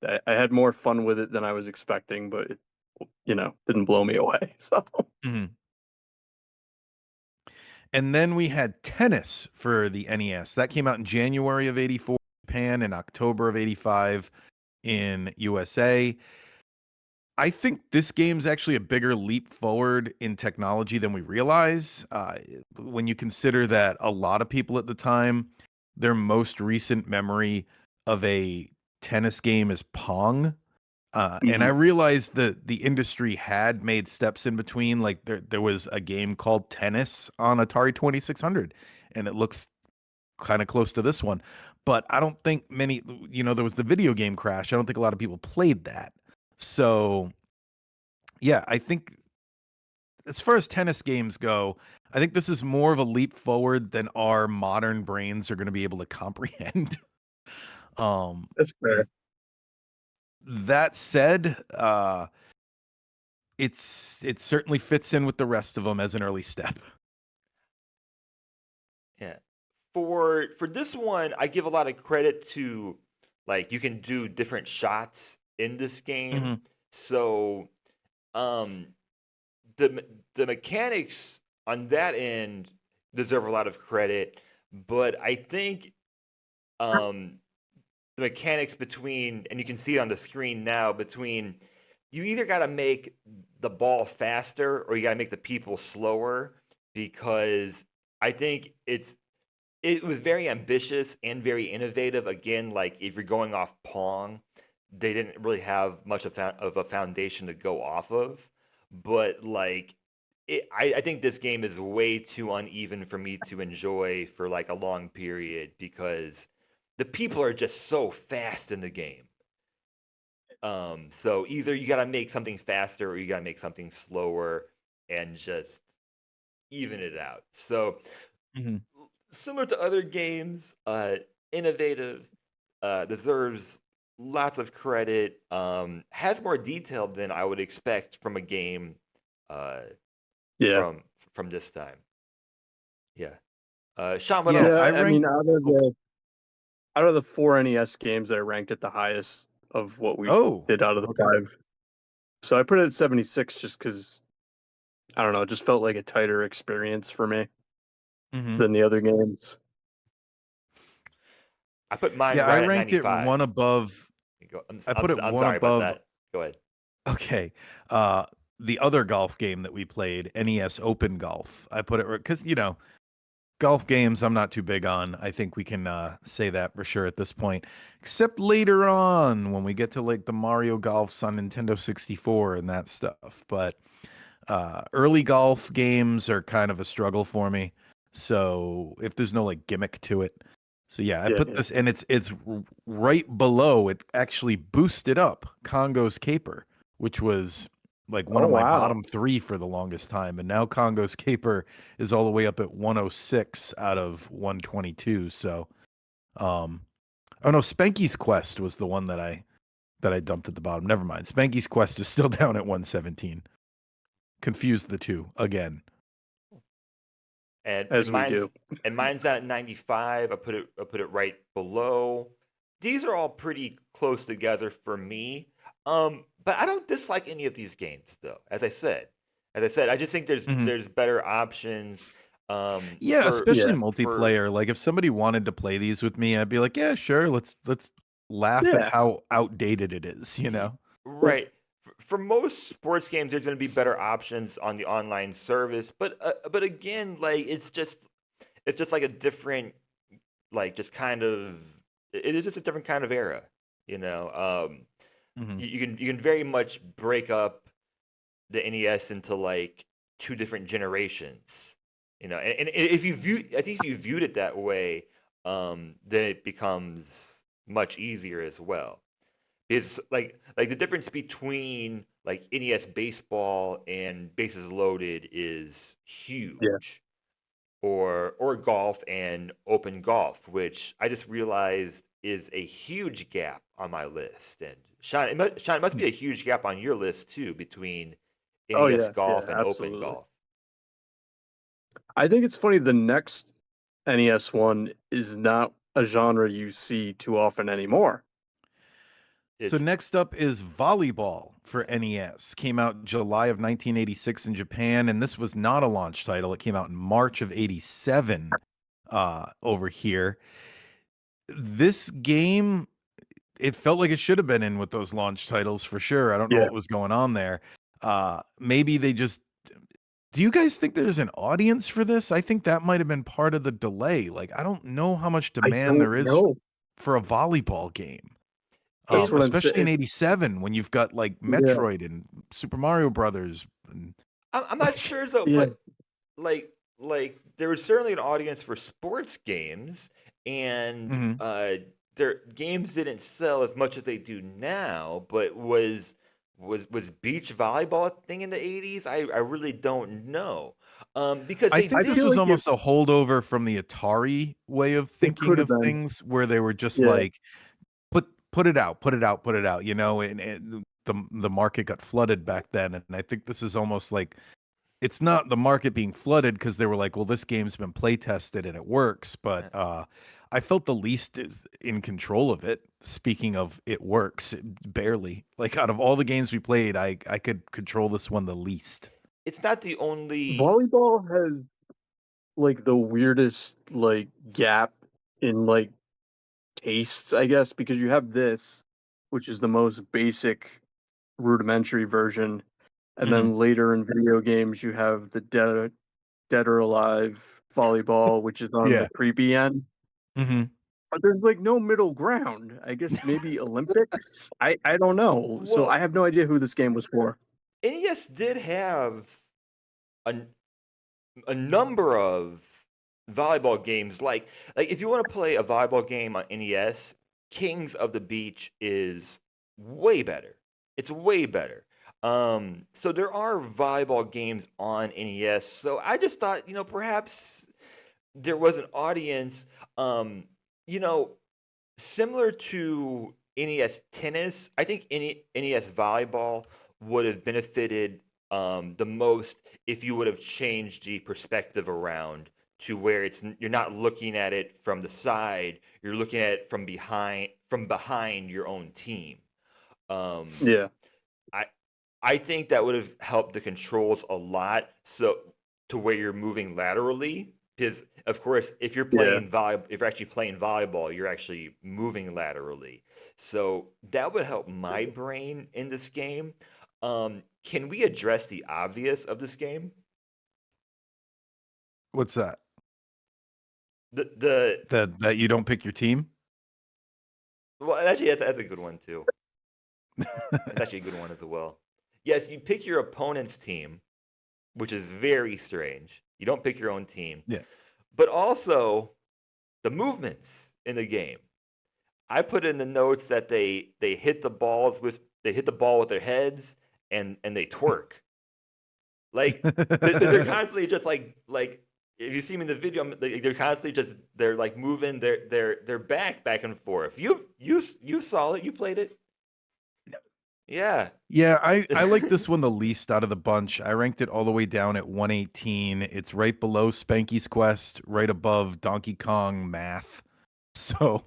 I had more fun with it than I was expecting, but it, didn't blow me away. So Mhm. And then we had Tennis for the NES. That came out in January of 84 in Japan and October of 85 in USA. I think this game's actually a bigger leap forward in technology than we realize. When you consider that a lot of people at the time, their most recent memory of a tennis game is Pong. And I Mhm. realized that the industry had made steps in between. Like there was a game called Tennis on Atari 2600, and it looks kind of close to this one. But I don't think many, there was the video game crash. I don't think a lot of people played that. So yeah, I think as far as tennis games go, I think this is more of a leap forward than our modern brains are going to be able to comprehend. um, That's fair. that said, it certainly fits in with the rest of them as an early step. Yeah. For this one, I give a lot of credit to like you can do different shots in this game. Mhm. So um the mechanics on that end deserve a lot of credit, but I think um the mechanics between, and you can see it on the screen now, between you either got to make the ball faster or you got to make the people slower, because I think it was very ambitious and very innovative. Again, like if you're going off Pong, they didn't really have much of a foundation to go off of. But like, I think this game is way too uneven for me to enjoy for like a long period because the people are just so fast in the game. So either you got to make something faster or you got to make something slower and just even it out. So Mhm. similar to other games, innovative, deserves lots of credit. Has more detail than I would expect from a game uh, Yeah. from this time. Yeah. Sean, what Yeah, Yeah, I else? I mean, ranked. Oh, out of the four NES games, I ranked it the highest of what we oh, did out of the okay. five. So I put it at 76 just because I don't know, it just felt like a tighter experience for me Hmm. than the other games. I put mine Yeah, I right at ranked it 95. one above. I put it I'm one sorry about above. that. Go ahead. Okay, uh, the other golf game that we played, NES Open Golf. I put it because golf games I'm not too big on. I think we can say that for sure at this point. Except later on when we get to like the Mario Golfs on Nintendo 64 and that stuff. But early golf games are kind of a struggle for me. So if there's no like gimmick to it. So yeah, I Yeah, put yeah. this and it's right below. It actually boosted up Congo's Caper, which was like one Oh, of my wow. bottom 3 for the longest time. And now Congo's Caper is all the way up at 106 out of 122. So oh no, Spanky's Quest was the one that I dumped at the bottom. Never mind. Spanky's Quest is still down at 117. Confused the two again. And As we do. mine's down at 95. I put it right below. These are all pretty close together for me. But I don't dislike any of these games though. As I said, I just think Mhm. there's better options. Yeah, especially Yeah. For multiplayer. Like if somebody wanted to play these with me, I'd be like, "Yeah, sure. Let's laugh at Yeah. how outdated it is," you y- know? right. For most sports games, there's going to be better options on the online service. But again, like it's just like a different, like just kind of, it is just a different kind of era, you know. Mhm. You can very much break up the NES into like two different generations, you know. And if you view, I think if you viewed it that way, then it becomes much easier as well. is like the difference between like NES baseball and bases loaded is Yeah. huge. Or golf and open golf, which I just realized is a huge gap on my list. And Sean, it must be a huge gap on your list too between Oh NES yeah, golf yeah, and open absolutely. golf. I think it's funny the next NES one is not a genre you see too often anymore. So It's next up is Volleyball for NES. Came out July of 1986 in Japan, and this was not a launch title. It came out in March of 87 over here. This game, it felt like it should have been in with those launch titles for sure. I don't know Yeah. what was going on there. Maybe they just do you guys think there's an audience for this? I think that might have been part of the delay. Like, I don't know how much I demand don't there is know. for a volleyball game. That's what it's I'm saying. Especially in It's '87 when you've got like yeah, Metroid and Super Mario Brothers and I'm not like sure though, yeah. but like there was certainly an audience for sports games, and Mhm. their games didn't sell as much as they do now. But was beach volleyball a thing in the '80s? I really don't know, because I they think I this did. feel was like almost a holdover from the Atari way of it could thinking have of been. things where they were just Yeah. like, put it out, put it out, put it out, you know, and the market got flooded back then. And I think this is almost like it's not the market being flooded because they were like, well, this game's been play tested and it works. But I felt the least is in control of it. Speaking of it works, barely. Like out of all the games we played, I could control this one the least. It's not the only. Volleyball has like the weirdest like gap in like tastes, I guess, because you have this, which is the most basic rudimentary version, and Hmm. then later in video games you have the Dead or Alive volleyball, which is on the Yeah. creepy end. Hmm. But there's like no middle ground. I guess maybe Olympics. I don't know. So I Well, have no idea who this game was for. NES did have a a number of volleyball games. Like if you want to play a volleyball game on NES, Kings of the Beach is way better. It's way better. So there are volleyball games on NES. So I just thought, perhaps there was an audience, um, you know, similar to NES Tennis. I think NES Volleyball would have benefited the most if you would have changed the perspective around to where you're not looking at it from the side, you're looking at it from behind your own team. Um, Yeah. I I think that would have helped the controls a lot, so to where you're moving laterally. Because of course, Yeah. if you're actually playing volleyball, you're actually moving laterally. So that would help my brain in this game. Can we address the obvious of this game? What's that? The That you don't pick your team? Well, actually, that's a good one too. That's actually a good one as well. Yes, you pick your opponent's team, which is very strange. You don't pick your own team, Yeah. but also the movements in the game. I put in the notes that they hit the ball with their heads and they twerk. Like they're constantly just like if you see me in the video, they're constantly they're like moving their back and forth. You saw it, you played it, yeah. Yeah, I like this one the least out of the bunch. I ranked it all the way down at 118. It's right below Spanky's Quest, right above Donkey Kong Math. So,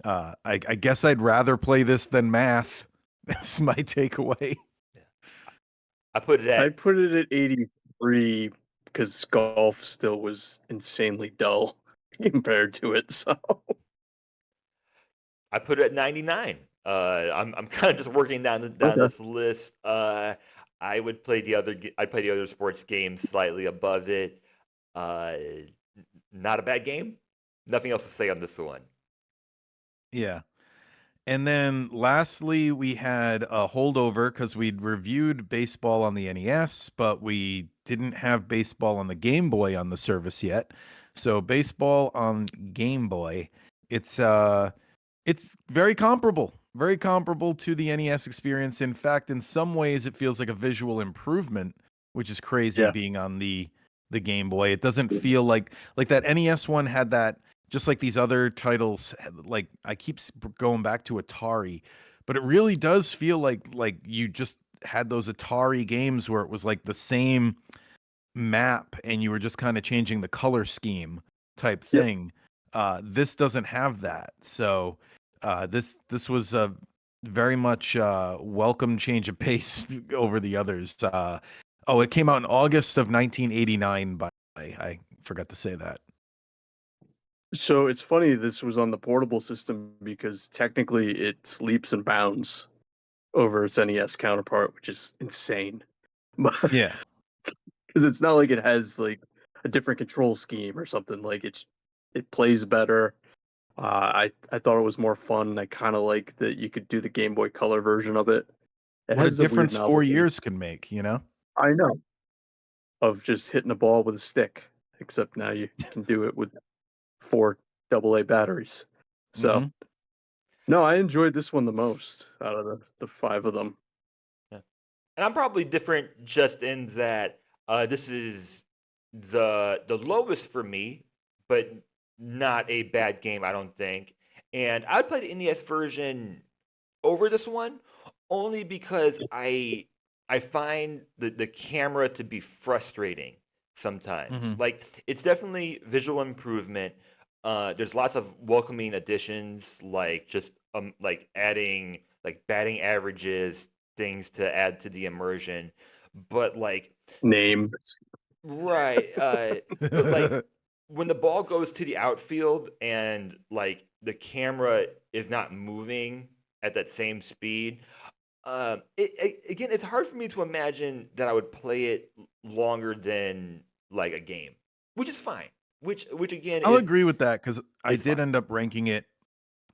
I guess I'd rather play this than Math. That's my takeaway. I put it I at put it at 83 because golf still was insanely dull compared to it. So I put it at 99. I'm kind of just working down okay. this list. I'd play the other sports games slightly above it. Uh, Not a bad game. Nothing else to say on this one. Yeah. And then lastly, we had a holdover because we'd reviewed baseball on the NES, but we didn't have baseball on the Game Boy on the service yet. So baseball on Game Boy, it's very comparable, very comparable to the NES experience. In fact, in some ways, it feels like a visual improvement, which is crazy Yeah. being on the Game Boy. It doesn't feel like that NES one had that, just like these other titles. Like I keep going back to Atari, but it really does feel like you just had those Atari games where it was like the same map and you were just kind of changing the color scheme type Yep. thing. This doesn't have that. So this was a very much welcome change of pace over the others. Oh, it came out in August of 1989, by the way. I forgot to say that. So it's funny this was on the portable system because technically it leaps and bounds over its NES counterpart, which is insane. Because Yeah. it's not like it has like a different control scheme or something. Like it plays better. I thought it was more fun. I kind of like that you could do the Game Boy Color version of it. It What a has a weird difference 4 novelty. years can make, you know? I know, of just hitting a ball with a stick, except now you can do it with 4 AA batteries. So, Mhm. no, I enjoyed this one the most out of the 5 of them. Yeah. And I'm probably different just in that this is the lowest for me, but not a bad game, I don't think. And I'd play the NES version over this one only because I find the camera to be frustrating sometimes. Mhm. Like it's definitely visual improvement. There's lots of welcoming additions, like just like adding like batting averages, things to add to the immersion. But like Name. right, but like when the ball goes to the outfield and like the camera is not moving at that same speed, again, it's hard for me to imagine that I would play it longer than like a game, which is fine. Which again I'll agree with that cuz I is did fine. end up ranking it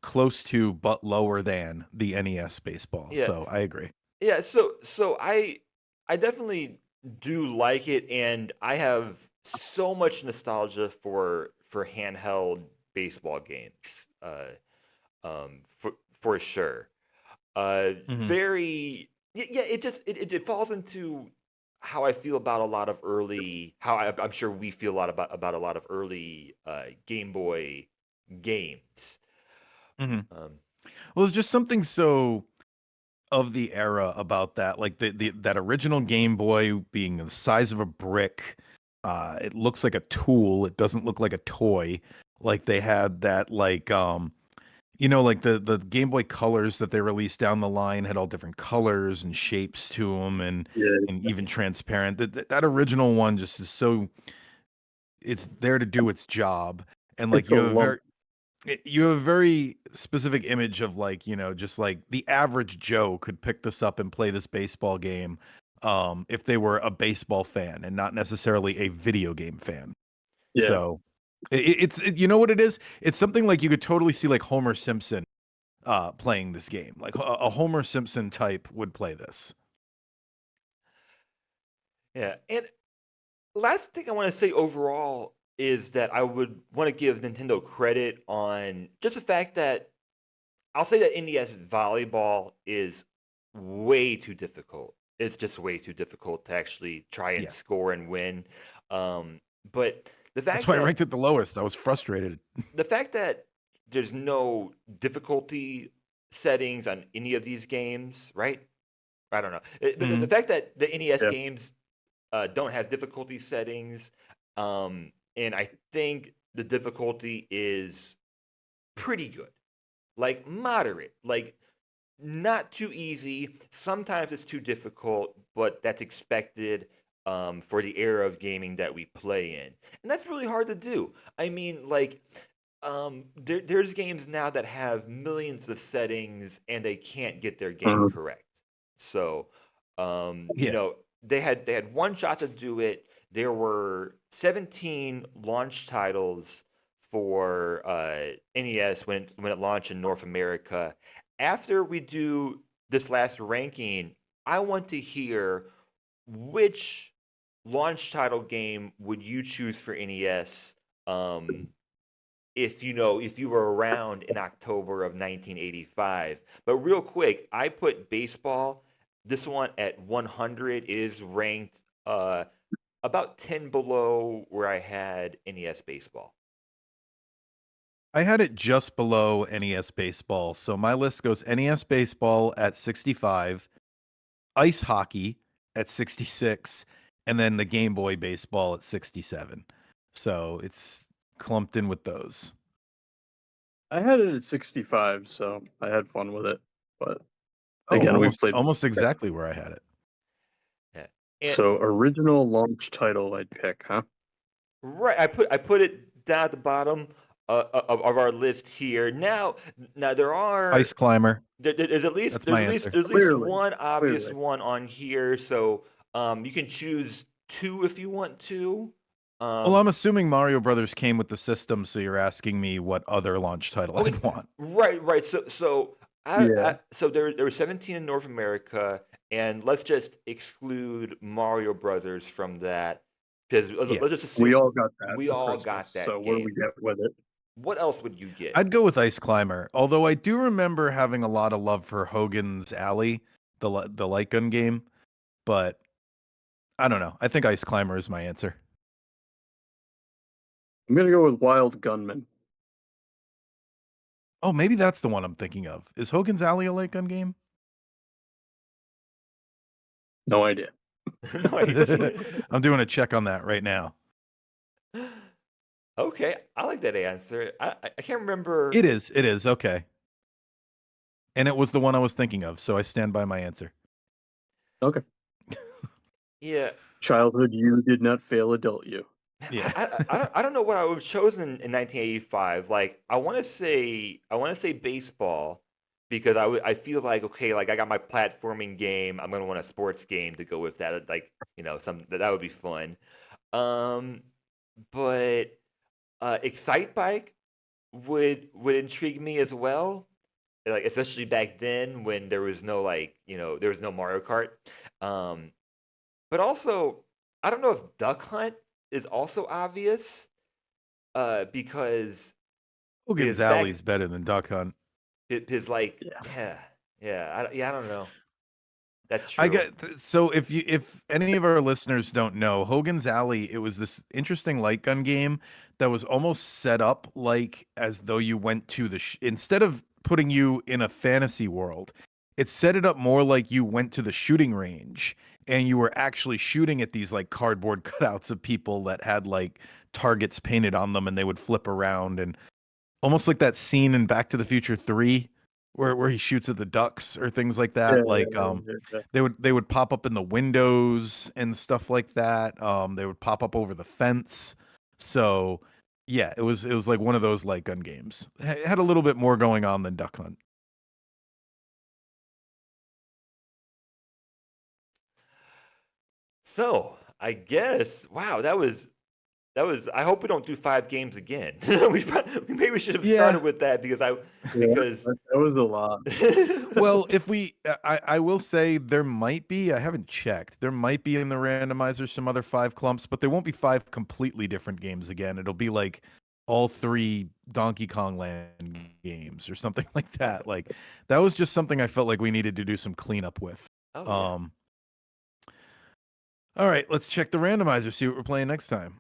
close to but lower than the NES baseball. Yeah, So, I agree. yeah. So I definitely do like it, and I have so much nostalgia for handheld baseball games. Uh, for sure. Mhm. Very yeah. It falls into how I feel about a lot of early. I'm sure we feel a lot about a lot of early Game Boy games. Mhm. Um, Well, there's just something so of the era about that, like that original Game Boy being the size of a brick. It looks like a tool. It doesn't look like a toy. Like they had that, like the Game Boy colors that they released down the line had all different colors and shapes to them, Yeah, and even transparent. That original one just is so, it's there to do its job, and like it's a lump. you have a very specific image of, like, just like the average Joe could pick this up and play this baseball game, if they were a baseball fan and not necessarily a video game fan. Yeah. So you know what it is? It's something like you could totally see like Homer Simpson playing this game. Like a Homer Simpson type would play this. yeah, and last thing I want to say overall is that I would want to give Nintendo credit on just the fact that I'll say that NES Volleyball is way too difficult. It's just way too difficult to actually try and Yeah. score and win. But the That's fact why I that ranked it the lowest. I was frustrated. the fact that there's no difficulty settings on any of these games, right? I don't know. The Mhm. fact that the NES Yeah. games don't have difficulty settings, and I think the difficulty is pretty good, like moderate, like not too easy. Sometimes it's too difficult, but that's expected for the era of gaming that we play in, and that's really hard to do. I mean, like, there's games now that have millions of settings and they can't get their game Mhm. correct. So, Yeah. they had one shot to do it. There were 17 launch titles for NES when it launched in North America. After we do this last ranking, I want to hear which launch title game would you choose for NES? Um, if you were around in October of 1985. But real quick, I put baseball. This one at 100 is ranked about 10 below where I had NES baseball. I had it just below NES Baseball. So my list goes NES Baseball at 65, ice hockey at 66, and then the Game Boy Baseball at 67. So it's clumped in with those. I had it at 65, so I had fun with it. But Oh, again, we've played almost exactly where I had it. Yeah. So original launch title I'd pick, huh? Right, I put it down at the bottom of our list here. Now there are Ice Climber. there's at least That's my answer. Clearly, one obvious clearly. one on here. So you can choose two if you want to. Well, I'm assuming Mario Brothers came with the system, so you're asking me what other launch title Okay, I'd want. right. Yeah. So there were 17 in North America, and let's just exclude Mario Brothers from that because Yeah. let's just We assume all got that we for all Christmas. got So that what do game. we get with it? What else would you get? I'd go with Ice Climber, although I do remember having a lot of love for Hogan's Alley, the light gun game, but I don't know. I think Ice Climber is my answer. I'm gonna go with Wild Gunman. Oh, maybe that's the one I'm thinking of. Is Hogan's Alley a light gun game? No idea. Nice. I'm doing a check on that right now. Okay, I like that answer. I can't remember. It is. It is. Okay. And it was the one I was thinking of, so I stand by my answer. Okay. Yeah, Childhood you did not fail adult you. Yeah. I don't know what I would have chosen in 1985. Like I want to say baseball because I feel like okay, like I got my platforming game. I'm gonna want a sports game to go with that. Like that would be fun. Um, but Excite Bike would intrigue me as well. Like especially back then when there was no there was no Mario Kart. Um, but also I don't know if Duck Hunt is also obvious because Hogan's back Alley's better than Duck Hunt. his like Yeah. I don't know. That's I true. get so if any of our listeners don't know, Hogan's Alley, it was this interesting light gun game that was almost set up like as though you went to instead of putting you in a fantasy world, it set it up more like you went to the shooting range and you were actually shooting at these like cardboard cutouts of people that had like targets painted on them and they would flip around and almost like that scene in Back to the Future 3 where he shoots at the ducks or things like Yeah, that. Like yeah. they would pop up in the windows and stuff like that. They would pop up over the fence. So yeah, it was like one of those light gun games. It had a little bit more going on than Duck Hunt. So I guess wow, that was. I hope we don't do 5 games again. Maybe we should have Yeah. started with that because Yeah, that was a lot. Well, if we, I will say there might be. I haven't checked. There might be in the randomizer some other 5 clumps, but they won't be 5 completely different games again. It'll be like all 3 Donkey Kong Land games or something like that. Like that was just something I felt like we needed to do some cleanup with. Oh yeah. All right, let's check the randomizer. See what we're playing next time.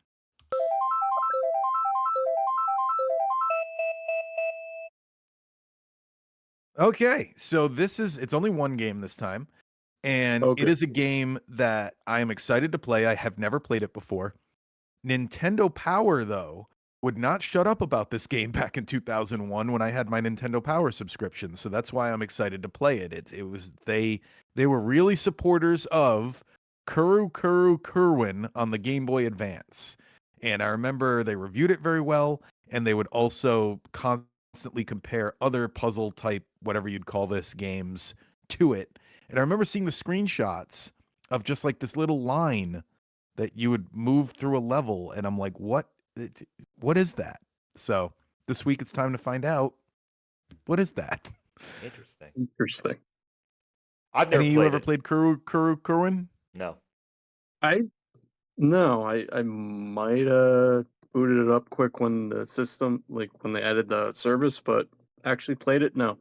Okay, so it's only one game this time. And it Okay. is a game that I am excited to play. I have never played it before. Nintendo Power, though, would not shut up about this game back in 2001 when I had my Nintendo Power subscription. So that's why I'm excited to play it. They were really supporters of Kuru Kuru Kerwin on the Game Boy Advance. And I remember they reviewed it very well, and they would also constantly compare other puzzle type, whatever you'd call this, games to it. And I remember seeing the screenshots of just like this little line that you would move through a level, and I'm like, what is that? So this week it's time to find out what is that. Interesting. Interesting. I've never Any of you played ever it. played Kerwin? No. No, I might have booted it up quick when the system, like when they added the service, but actually played it. No,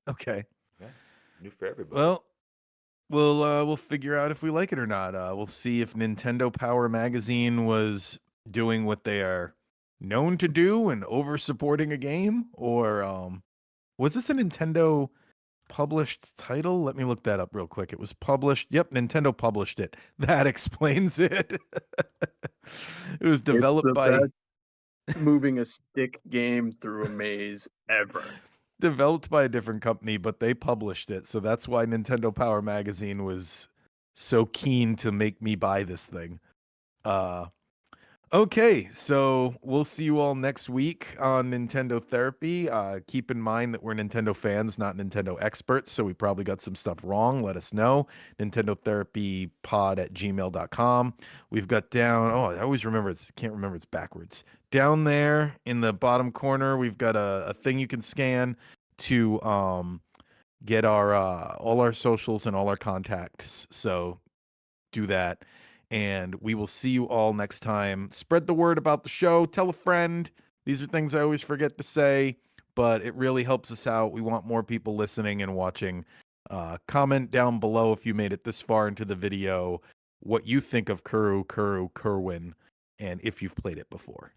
Okay. Yeah, new for everybody. Well, we'll figure out if we like it or not. We'll see if Nintendo Power Magazine was doing what they are known to do and over supporting a game, or was this a Nintendo published title? Let me look that up real quick. It was published. Yep, Nintendo published it. That explains it. It was it's developed the by best moving a stick game through a maze ever. developed by a different company, but they published it. So that's why Nintendo Power Magazine was so keen to make me buy this thing. Uh Okay, so we'll see you all next week on Nintendo Therapy. Keep in mind that we're Nintendo fans, not Nintendo experts, so we probably got some stuff wrong. Let us know. Nintendo Therapy Pod at gmail.com. We've got down, oh, I always remember can't remember it's backwards. Down there in the bottom corner, we've got a thing you can scan to get our all our socials and all our contacts. So do that. And we will see you all next time. Spread the word about the show. Tell a friend. These are things I always forget to say, but it really helps us out. We want more people listening and watching. Comment down below if you made it this far into the video what you think of Kerwin, and if you've played it before.